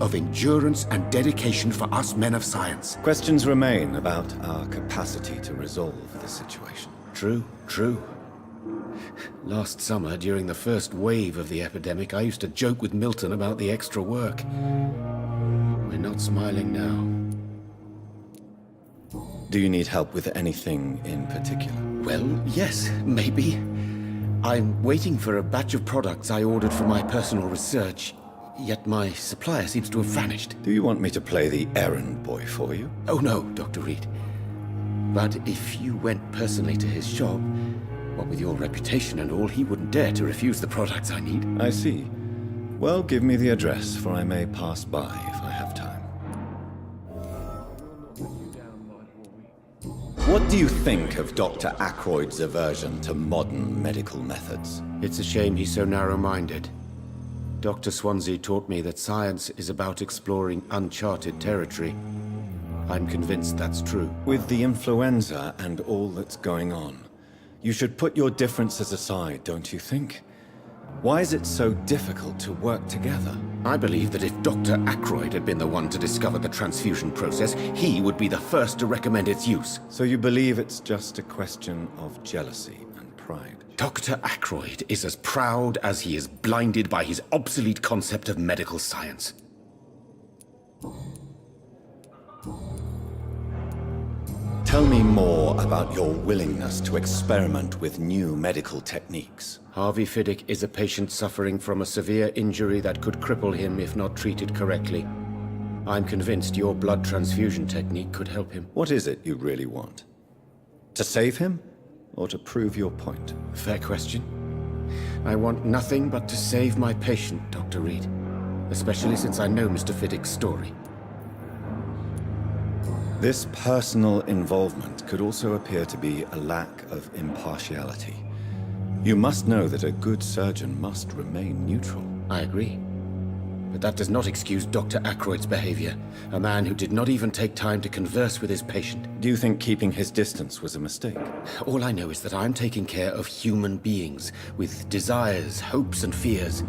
of endurance and dedication for us men of science. Questions remain about our capacity to resolve the situation. True. Last summer, during the first wave of the epidemic, I used to joke with Milton about the extra work. We're not smiling now. Do you need help with anything in particular? Well, yes, maybe. I'm waiting for a batch of products I ordered for my personal research, yet my supplier seems to have vanished. Do you want me to play the errand boy for you? Oh no, Dr. Reed. But if you went personally to his shop, what with your reputation and all, he wouldn't dare to refuse the products I need. I see. Well, give me the address, for I may pass by if I have time. What do you think of Dr. Ackroyd's aversion to modern medical methods? It's a shame he's so narrow-minded. Dr. Swansea taught me that science is about exploring uncharted territory. I'm convinced that's true. With the influenza and all that's going on, you should put your differences aside, don't you think? Why is it so difficult to work together? I believe that if Dr. Ackroyd had been the one to discover the transfusion process, he would be the first to recommend its use. So you believe it's just a question of jealousy and pride? Dr. Ackroyd is as proud as he is blinded by his obsolete concept of medical science. Tell me more about your willingness to experiment with new medical techniques. Harvey Fiddick is a patient suffering from a severe injury that could cripple him if not treated correctly. I'm convinced your blood transfusion technique could help him. What is it you really want? To save him, or to prove your point? Fair question. I want nothing but to save my patient, Dr. Reed. Especially since I know Mr. Fiddick's story. This personal involvement could also appear to be a lack of impartiality. You must know that a good surgeon must remain neutral. I agree. But that does not excuse Dr. Ackroyd's behavior. A man who did not even take time to converse with his patient. Do you think keeping his distance was a mistake? All I know is that I'm taking care of human beings with desires, hopes, and fears.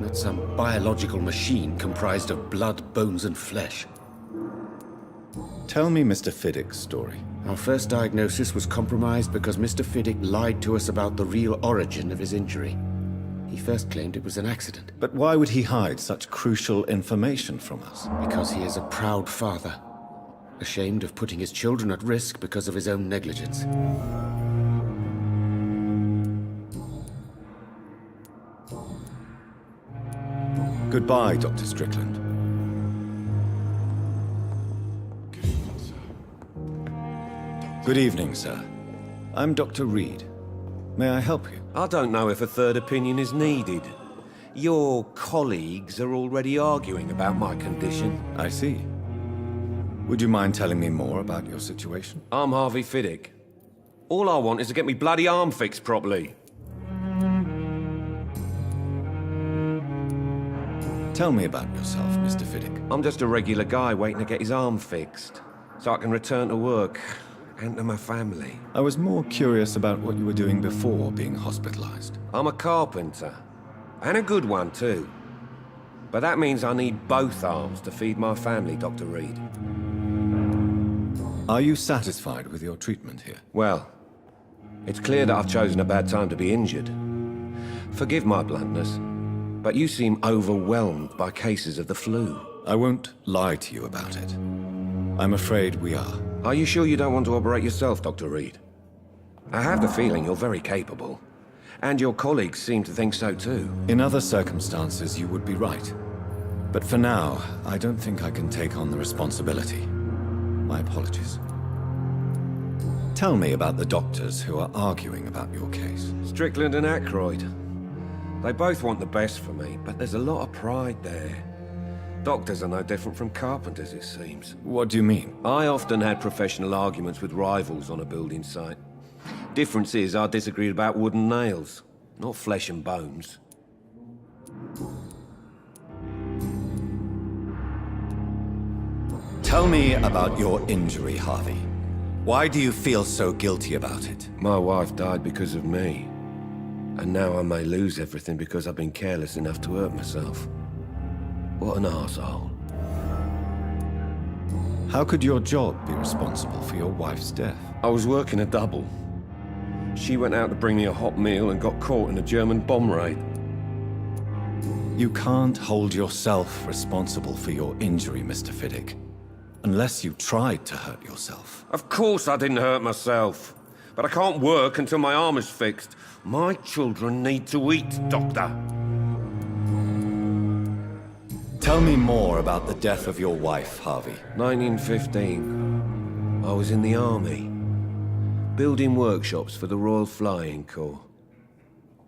Not some biological machine comprised of blood, bones, and flesh. Tell me Mr. Fiddick's story. Our first diagnosis was compromised because Mr. Fiddick lied to us about the real origin of his injury. He first claimed it was an accident. But why would he hide such crucial information from us? Because he is a proud father, ashamed of putting his children at risk because of his own negligence. Goodbye, Dr. Strickland. Good evening, sir. I'm Dr. Reed. May I help you? I don't know if a third opinion is needed. Your colleagues are already arguing about my condition. I see. Would you mind telling me more about your situation? I'm Harvey Fiddick. All I want is to get me bloody arm fixed properly. Tell me about yourself, Mr. Fiddick. I'm just a regular guy waiting to get his arm fixed, so I can return to work. and to my family. I was more curious about what you were doing before being hospitalized. I'm a carpenter, and a good one too. But that means I need both arms to feed my family, Dr. Reed. Are you satisfied with your treatment here? Well, it's clear that I've chosen a bad time to be injured. Forgive my bluntness, but you seem overwhelmed by cases of the flu. I won't lie to you about it. I'm afraid we are. Are you sure you don't want to operate yourself, Dr. Reed? I have the feeling you're very capable, and your colleagues seem to think so too. In other circumstances, you would be right. But for now, I don't think I can take on the responsibility. My apologies. Tell me about the doctors who are arguing about your case. Strickland and Aykroyd. They both want the best for me, but there's a lot of pride there. Doctors are no different from carpenters, it seems. What do you mean? I often had professional arguments with rivals on a building site. Difference is, I disagreed about wooden nails, not flesh and bones. Tell me about your injury, Harvey. Why do you feel so guilty about it? My wife died because of me. And now I may lose everything because I've been careless enough to hurt myself. What an arsehole. How could your job be responsible for your wife's death? I was working a double. She went out to bring me a hot meal and got caught in a German bomb raid. You can't hold yourself responsible for your injury, Mr. Fiddick. Unless you tried to hurt yourself. Of course I didn't hurt myself. But I can't work until my arm is fixed. My children need to eat, Doctor. Tell me more about the death of your wife, Harvey. 1915. I was in the army. Building workshops for the Royal Flying Corps.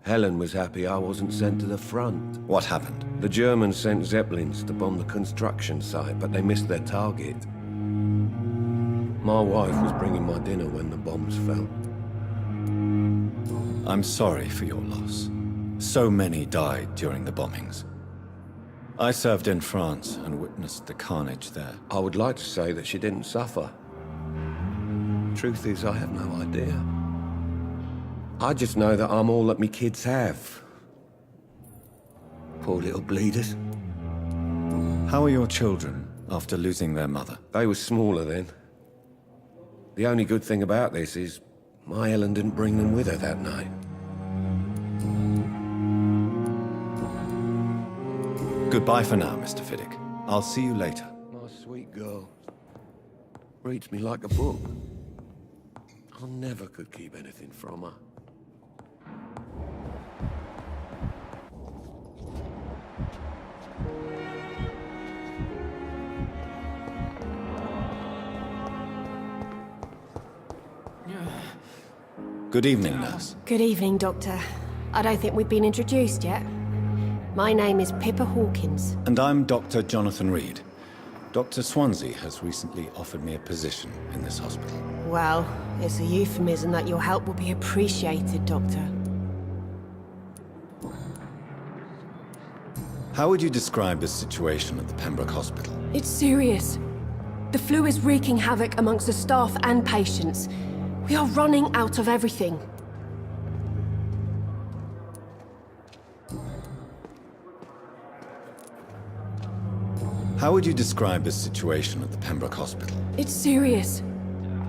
Helen was happy I wasn't sent to the front. What happened? The Germans sent Zeppelins to bomb the construction site, but they missed their target. My wife was bringing my dinner when the bombs fell. I'm sorry for your loss. So many died during the bombings. I served in France and witnessed the carnage there. I would like to say that she didn't suffer. Truth is, I have no idea. I just know that I'm all that me kids have. Poor little bleeders. How are your children after losing their mother? They were smaller then. The only good thing about this is my Ellen didn't bring them with her that night. Goodbye for now, Mr. Fiddick. I'll see you later. My sweet girl. Reads me like a book. I never could keep anything from her. Good evening, nurse. Good evening, Doctor. I don't think we've been introduced yet. My name is Pippa Hawkins. And I'm Dr. Jonathan Reed. Dr. Swansea has recently offered me a position in this hospital. Well, it's a euphemism that your help will be appreciated, Doctor. How would you describe the situation at the Pembroke Hospital? It's serious. The flu is wreaking havoc amongst the staff and patients. We are running out of everything. How would you describe the situation at the Pembroke Hospital? It's serious.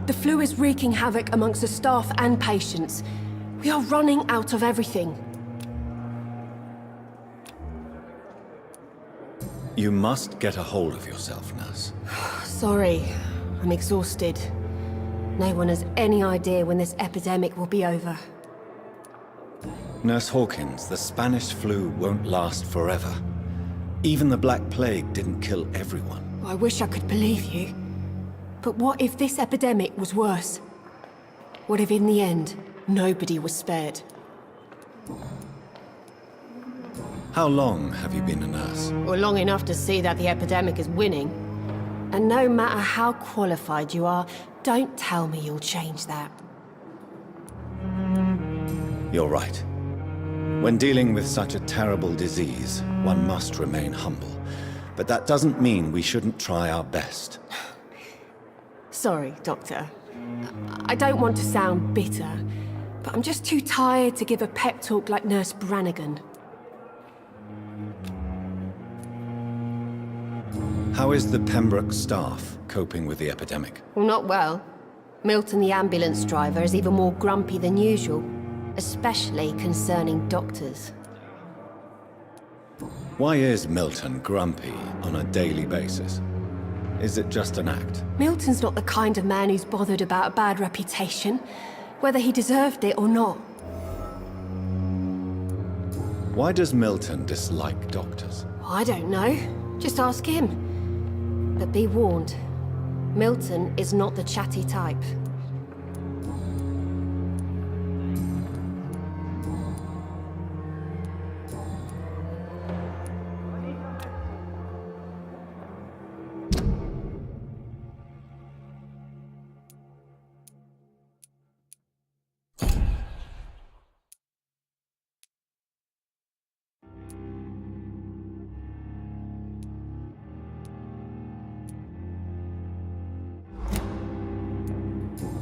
The flu is wreaking havoc amongst the staff and patients. We are running out of everything. You must get a hold of yourself, nurse. Sorry, I'm exhausted. No one has any idea when this epidemic will be over. Nurse Hawkins, the Spanish flu won't last forever. Even the Black Plague didn't kill everyone. I wish I could believe you. But what if this epidemic was worse? What if in the end, nobody was spared? How long have you been a nurse? Well, long enough to see that the epidemic is winning. And no matter how qualified you are, don't tell me you'll change that. You're right. When dealing with such a terrible disease, one must remain humble. But that doesn't mean we shouldn't try our best. Sorry, Doctor. I don't want to sound bitter, but I'm just too tired to give a pep talk like Nurse Brannigan. How is the Pembroke staff coping with the epidemic? Well, not well. Milton, the ambulance driver, is even more grumpy than usual, especially concerning doctors. Why is Milton grumpy on a daily basis? Is it just an act? Milton's not the kind of man who's bothered about a bad reputation, whether he deserved it or not. Why does Milton dislike doctors? I don't know. Just ask him. But be warned, Milton is not the chatty type.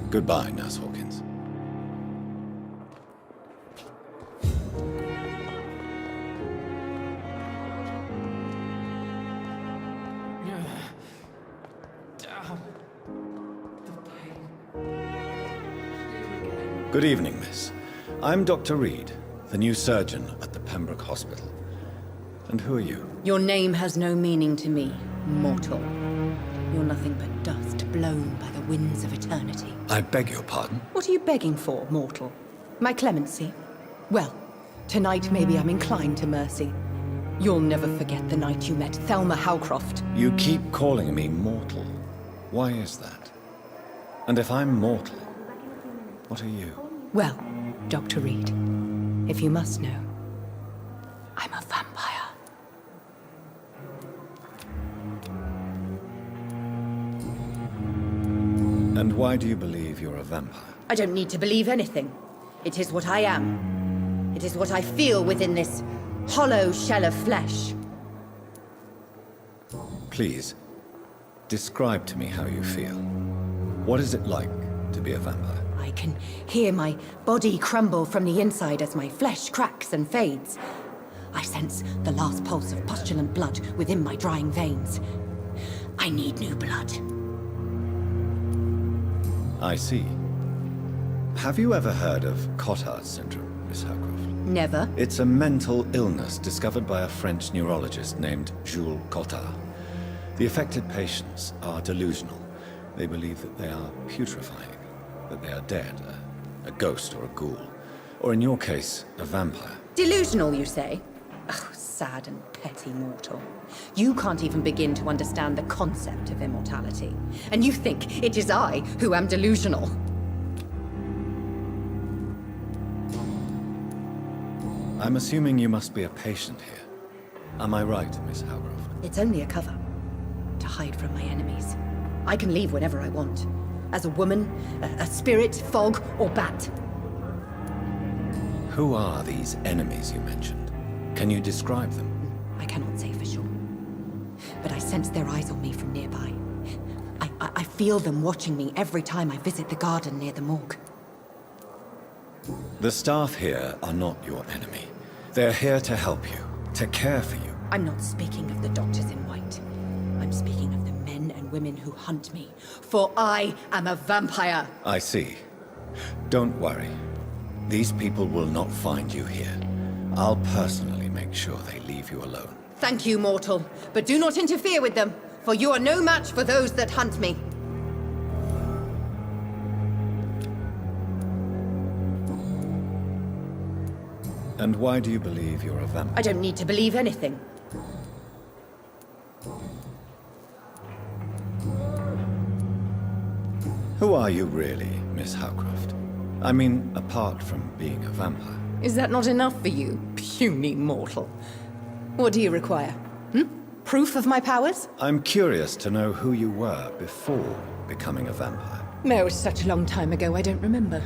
Goodbye, Nurse Hawkins. Good evening, miss. I'm Dr. Reed, the new surgeon at the Pembroke Hospital. And who are you? Your name has no meaning to me, mortal. You're nothing but dust blown by the winds of eternity. I beg your pardon? What are you begging for, mortal? My clemency? Well, tonight maybe I'm inclined to mercy. You'll never forget the night you met Thelma Howcroft. You keep calling me mortal. Why is that? And if I'm mortal, what are you? Well, Dr. Reed, if you must know, I'm a vampire. And why do you believe you're a vampire? I don't need to believe anything. It is what I am. It is what I feel within this hollow shell of flesh. Please, describe to me how you feel. What is it like to be a vampire? I can hear my body crumble from the inside as my flesh cracks and fades. I sense the last pulse of pustulant blood within my drying veins. I need new blood. I see. Have you ever heard of Cotard syndrome, Miss Howcroft? Never. It's a mental illness discovered by a French neurologist named Jules Cotard. The affected patients are delusional. They believe that they are putrefying, that they are dead, a ghost or a ghoul. Or in your case, a vampire. Delusional, you say? Oh, sad and petty mortal. You can't even begin to understand the concept of immortality. And you think it is I who am delusional. I'm assuming you must be a patient here. Am I right, Miss Howcroft? It's only a cover. To hide from my enemies. I can leave whenever I want. As a woman, a spirit, fog, or bat. Who are these enemies you mentioned? Can you describe them? I cannot say for sure. But I sense their eyes on me from nearby. I feel them watching me every time I visit the garden near the morgue. The staff here are not your enemy. They're here to help you, to care for you. I'm not speaking of the doctors in white. I'm speaking of the men and women who hunt me. For I am a vampire. I see. Don't worry. These people will not find you here. I'll personally make sure they leave you alone. Thank you, mortal. But do not interfere with them, for you are no match for those that hunt me. And why do you believe you're a vampire? I don't need to believe anything. Who are you really, Miss Howcroft? I mean, apart from being a vampire. Is that not enough for you, puny mortal? What do you require? Proof of my powers? I'm curious to know who you were before becoming a vampire. It was such a long time ago, I don't remember.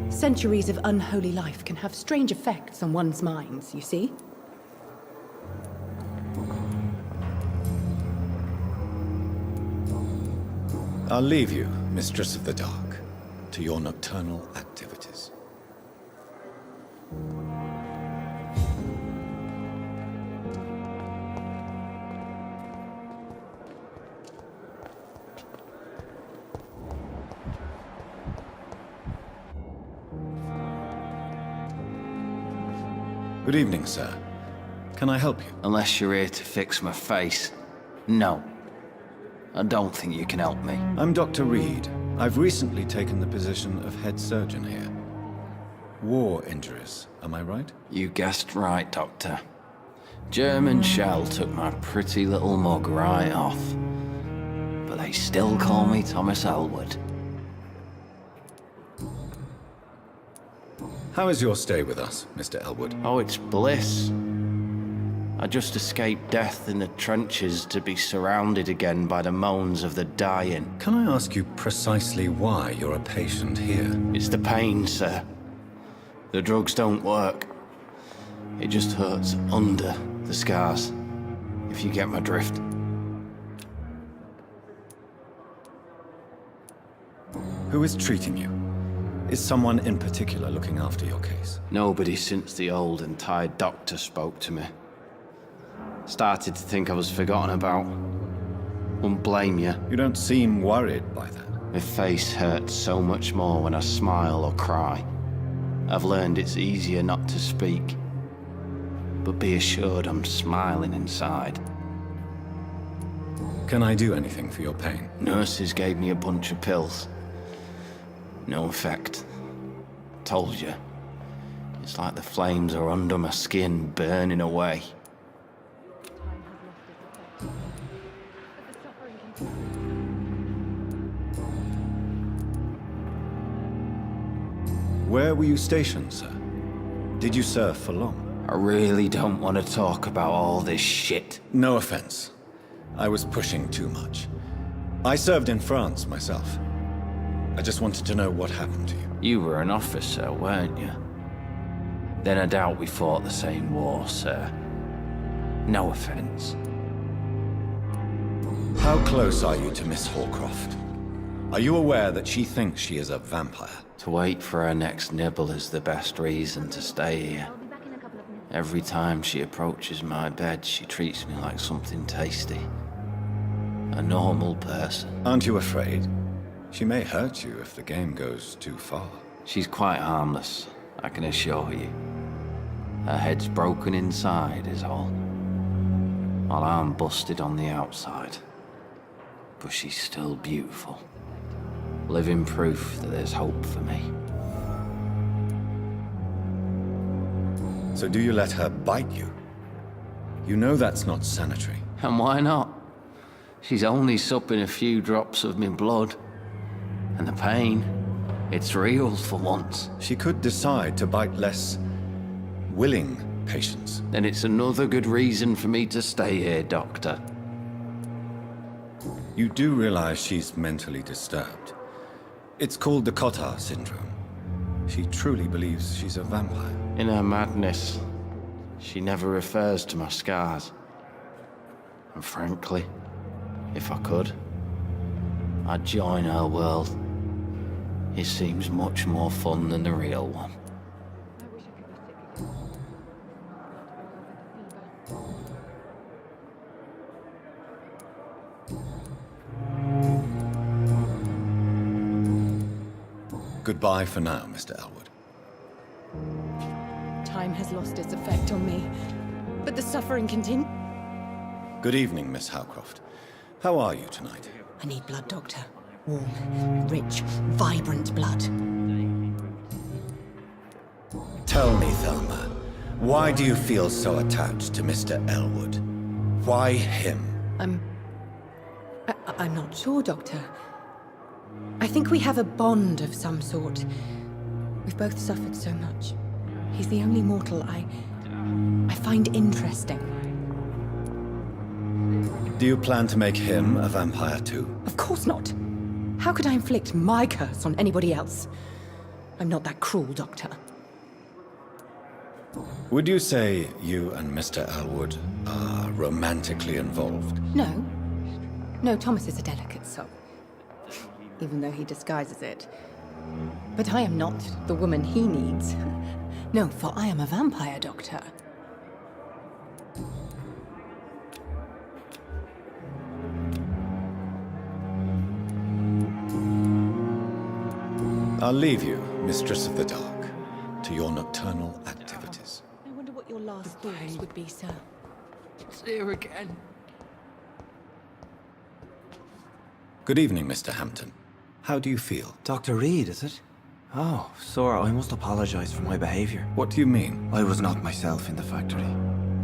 Centuries of unholy life can have strange effects on one's minds, you see? I'll leave you, Mistress of the Dark, to your nocturnal activities. Good evening, sir. Can I help you? Unless you're here to fix my face. No. I don't think you can help me. I'm Dr. Reed. I've recently taken the position of head surgeon here. War injuries, am I right? You guessed right, Doctor. German shell took my pretty little mug right off. But they still call me Thomas Elwood. How is your stay with us, Mr. Elwood? Oh, it's bliss. I just escaped death in the trenches to be surrounded again by the moans of the dying. Can I ask you precisely why you're a patient here? It's the pain, sir. The drugs don't work. It just hurts under the scars, if you get my drift. Who is treating you? Is someone in particular looking after your case? Nobody since the old and tired doctor spoke to me. Started to think I was forgotten about. Won't blame you. You don't seem worried by that. My face hurts so much more when I smile or cry. I've learned it's easier not to speak. But be assured I'm smiling inside. Can I do anything for your pain? Nurses gave me a bunch of pills. No effect. Told you. It's like the flames are under my skin, burning away. Where were you stationed, sir? Did you serve for long? I really don't want to talk about all this shit. No offense. I was pushing too much. I served in France myself. I just wanted to know what happened to you. You were an officer, weren't you? Then I doubt we fought the same war, sir. No offense. How close are you to Miss Hallcroft? Are you aware that she thinks she is a vampire? To wait for her next nibble is the best reason to stay here. Every time she approaches my bed, she treats me like something tasty. A normal person. Aren't you afraid? She may hurt you if the game goes too far. She's quite harmless, I can assure you. Her head's broken inside is all. While I'm busted on the outside. But she's still beautiful. Living proof that there's hope for me. So do you let her bite you? You know that's not sanitary. And why not? She's only supping a few drops of my blood. And the pain, it's real for once. She could decide to bite less willing patients. Then it's another good reason for me to stay here, Doctor. You do realize she's mentally disturbed. It's called the Cotard syndrome. She truly believes she's a vampire. In her madness, she never refers to my scars. And frankly, if I could, I'd join her world. It seems much more fun than the real one. Goodbye for now, Mr. Elwood. Time has lost its effect on me, but the suffering continues. Good evening, Miss Howcroft. How are you tonight? I need blood, Doctor. Warm, rich, vibrant blood. Tell me, Thelma, why do you feel so attached to Mr. Elwood? Why him? I'm not sure, Doctor. I think we have a bond of some sort. We've both suffered so much. He's the only mortal I find interesting. Do you plan to make him a vampire too? Of course not. How could I inflict my curse on anybody else? I'm not that cruel, Doctor. Would you say you and Mr. Elwood are romantically involved? No. No, Thomas is a delicate soul. even though he disguises it. But I am not the woman he needs. No, for I am a vampire doctor. I'll leave you, Mistress of the Dark, to your nocturnal activities. I wonder what your last thoughts would be, sir. It's here again. Good evening, Mr. Hampton. How do you feel? Dr. Reed, is it? Oh, sir, I must apologize for my behavior. What do you mean? I was not myself in the factory.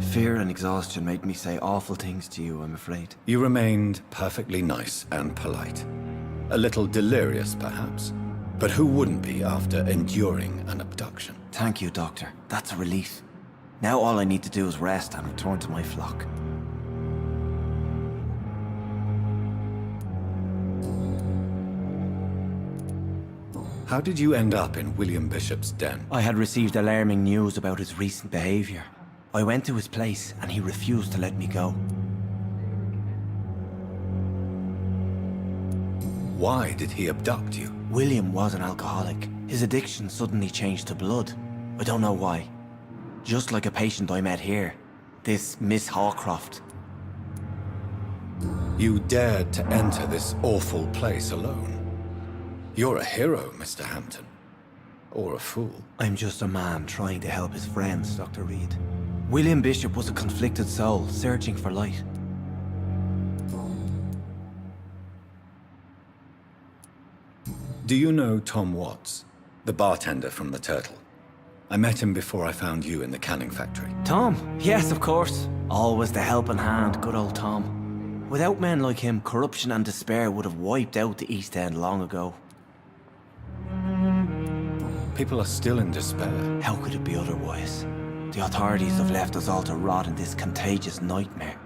Fear and exhaustion made me say awful things to you, I'm afraid. You remained perfectly nice and polite. A little delirious, perhaps. But who wouldn't be after enduring an abduction? Thank you, Doctor. That's a relief. Now all I need to do is rest and return to my flock. How did you end up in William Bishop's den? I had received alarming news about his recent behavior. I went to his place and he refused to let me go. Why did he abduct you? William was an alcoholic. His addiction suddenly changed to blood. I don't know why. Just like a patient I met here. This Miss Hawcroft. You dared to enter this awful place alone. You're a hero, Mr. Hampton. Or a fool. I'm just a man trying to help his friends, Dr. Reed. William Bishop was a conflicted soul, searching for light. Do you know Tom Watts, the bartender from the Turtle? I met him before I found you in the canning factory. Tom? Yes, of course. Always the helping hand, good old Tom. Without men like him, corruption and despair would have wiped out the East End long ago. People are still in despair. How could it be otherwise? The authorities have left us all to rot in this contagious nightmare.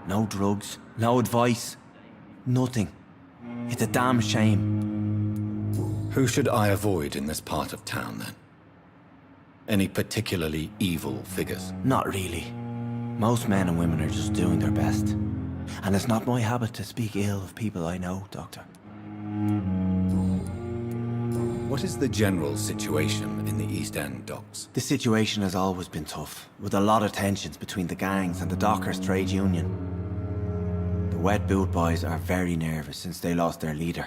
No drugs, no advice, nothing. It's a damn shame. Who should I avoid in this part of town, then? Any particularly evil figures? Not really. Most men and women are just doing their best. And it's not my habit to speak ill of people I know, Doctor. What is the general situation in the East End docks? The situation has always been tough, with a lot of tensions between the gangs and the dockers' trade union. The wet boot boys are very nervous since they lost their leader.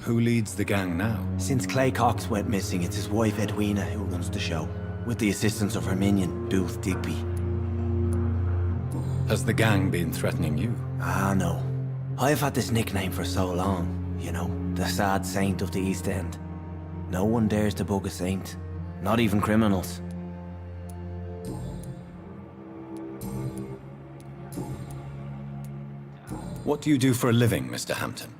Who leads the gang now? Since Clay Cox went missing, it's his wife Edwina who runs the show, with the assistance of her minion, Booth Digby. Has the gang been threatening you? Ah, no. I've had this nickname for so long, you know, the sad saint of the East End. No one dares to bug a saint, not even criminals. What do you do for a living, Mr. Hampton?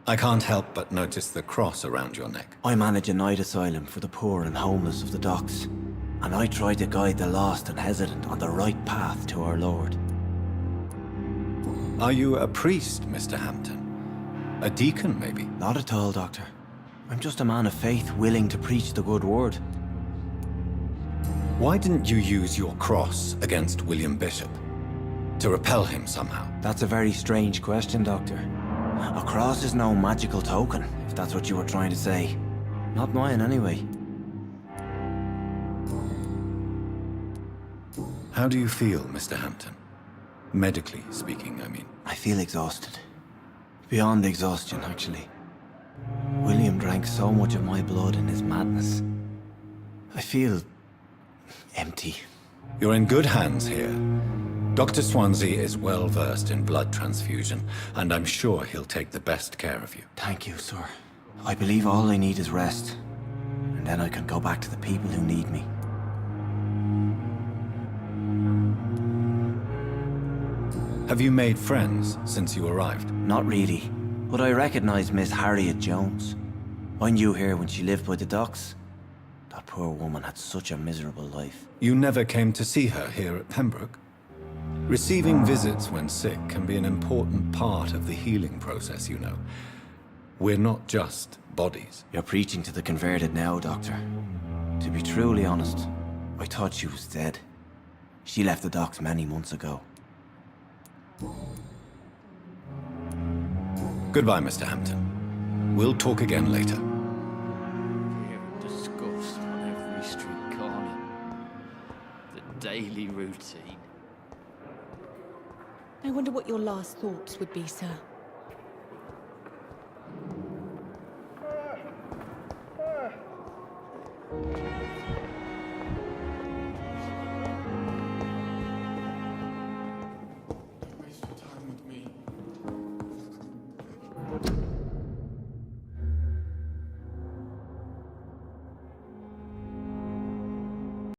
I can't help but notice the cross around your neck. I manage a night asylum for the poor and homeless of the docks, and I try to guide the lost and hesitant on the right path to our Lord. Are you a priest, Mr. Hampton? A deacon, maybe? Not at all, Doctor. I'm just a man of faith willing to preach the good word. Why didn't you use your cross against William Bishop? To repel him somehow? That's a very strange question, Doctor. A cross is no magical token, if that's what you were trying to say. Not mine, anyway. How do you feel, Mr. Hampton? Medically speaking, I mean. I feel exhausted. Beyond exhaustion, actually. William drank so much of my blood in his madness. I feel empty. You're in good hands here. Dr. Swansea is well versed in blood transfusion, and I'm sure he'll take the best care of you. Thank you, sir. I believe all I need is rest, and then I can go back to the people who need me. Have you made friends since you arrived? Not really, but I recognize Miss Harriet Jones. I knew her when she lived by the docks. That poor woman had such a miserable life. You never came to see her here at Pembroke? Receiving visits when sick can be an important part of the healing process, you know. We're not just bodies. You're preaching to the converted now, Doctor. To be truly honest, I thought she was dead. She left the docks many months ago. Goodbye, Mr. Hampton. We'll talk again later. Disgust on every street corner. The daily routine. I wonder what your last thoughts would be, sir.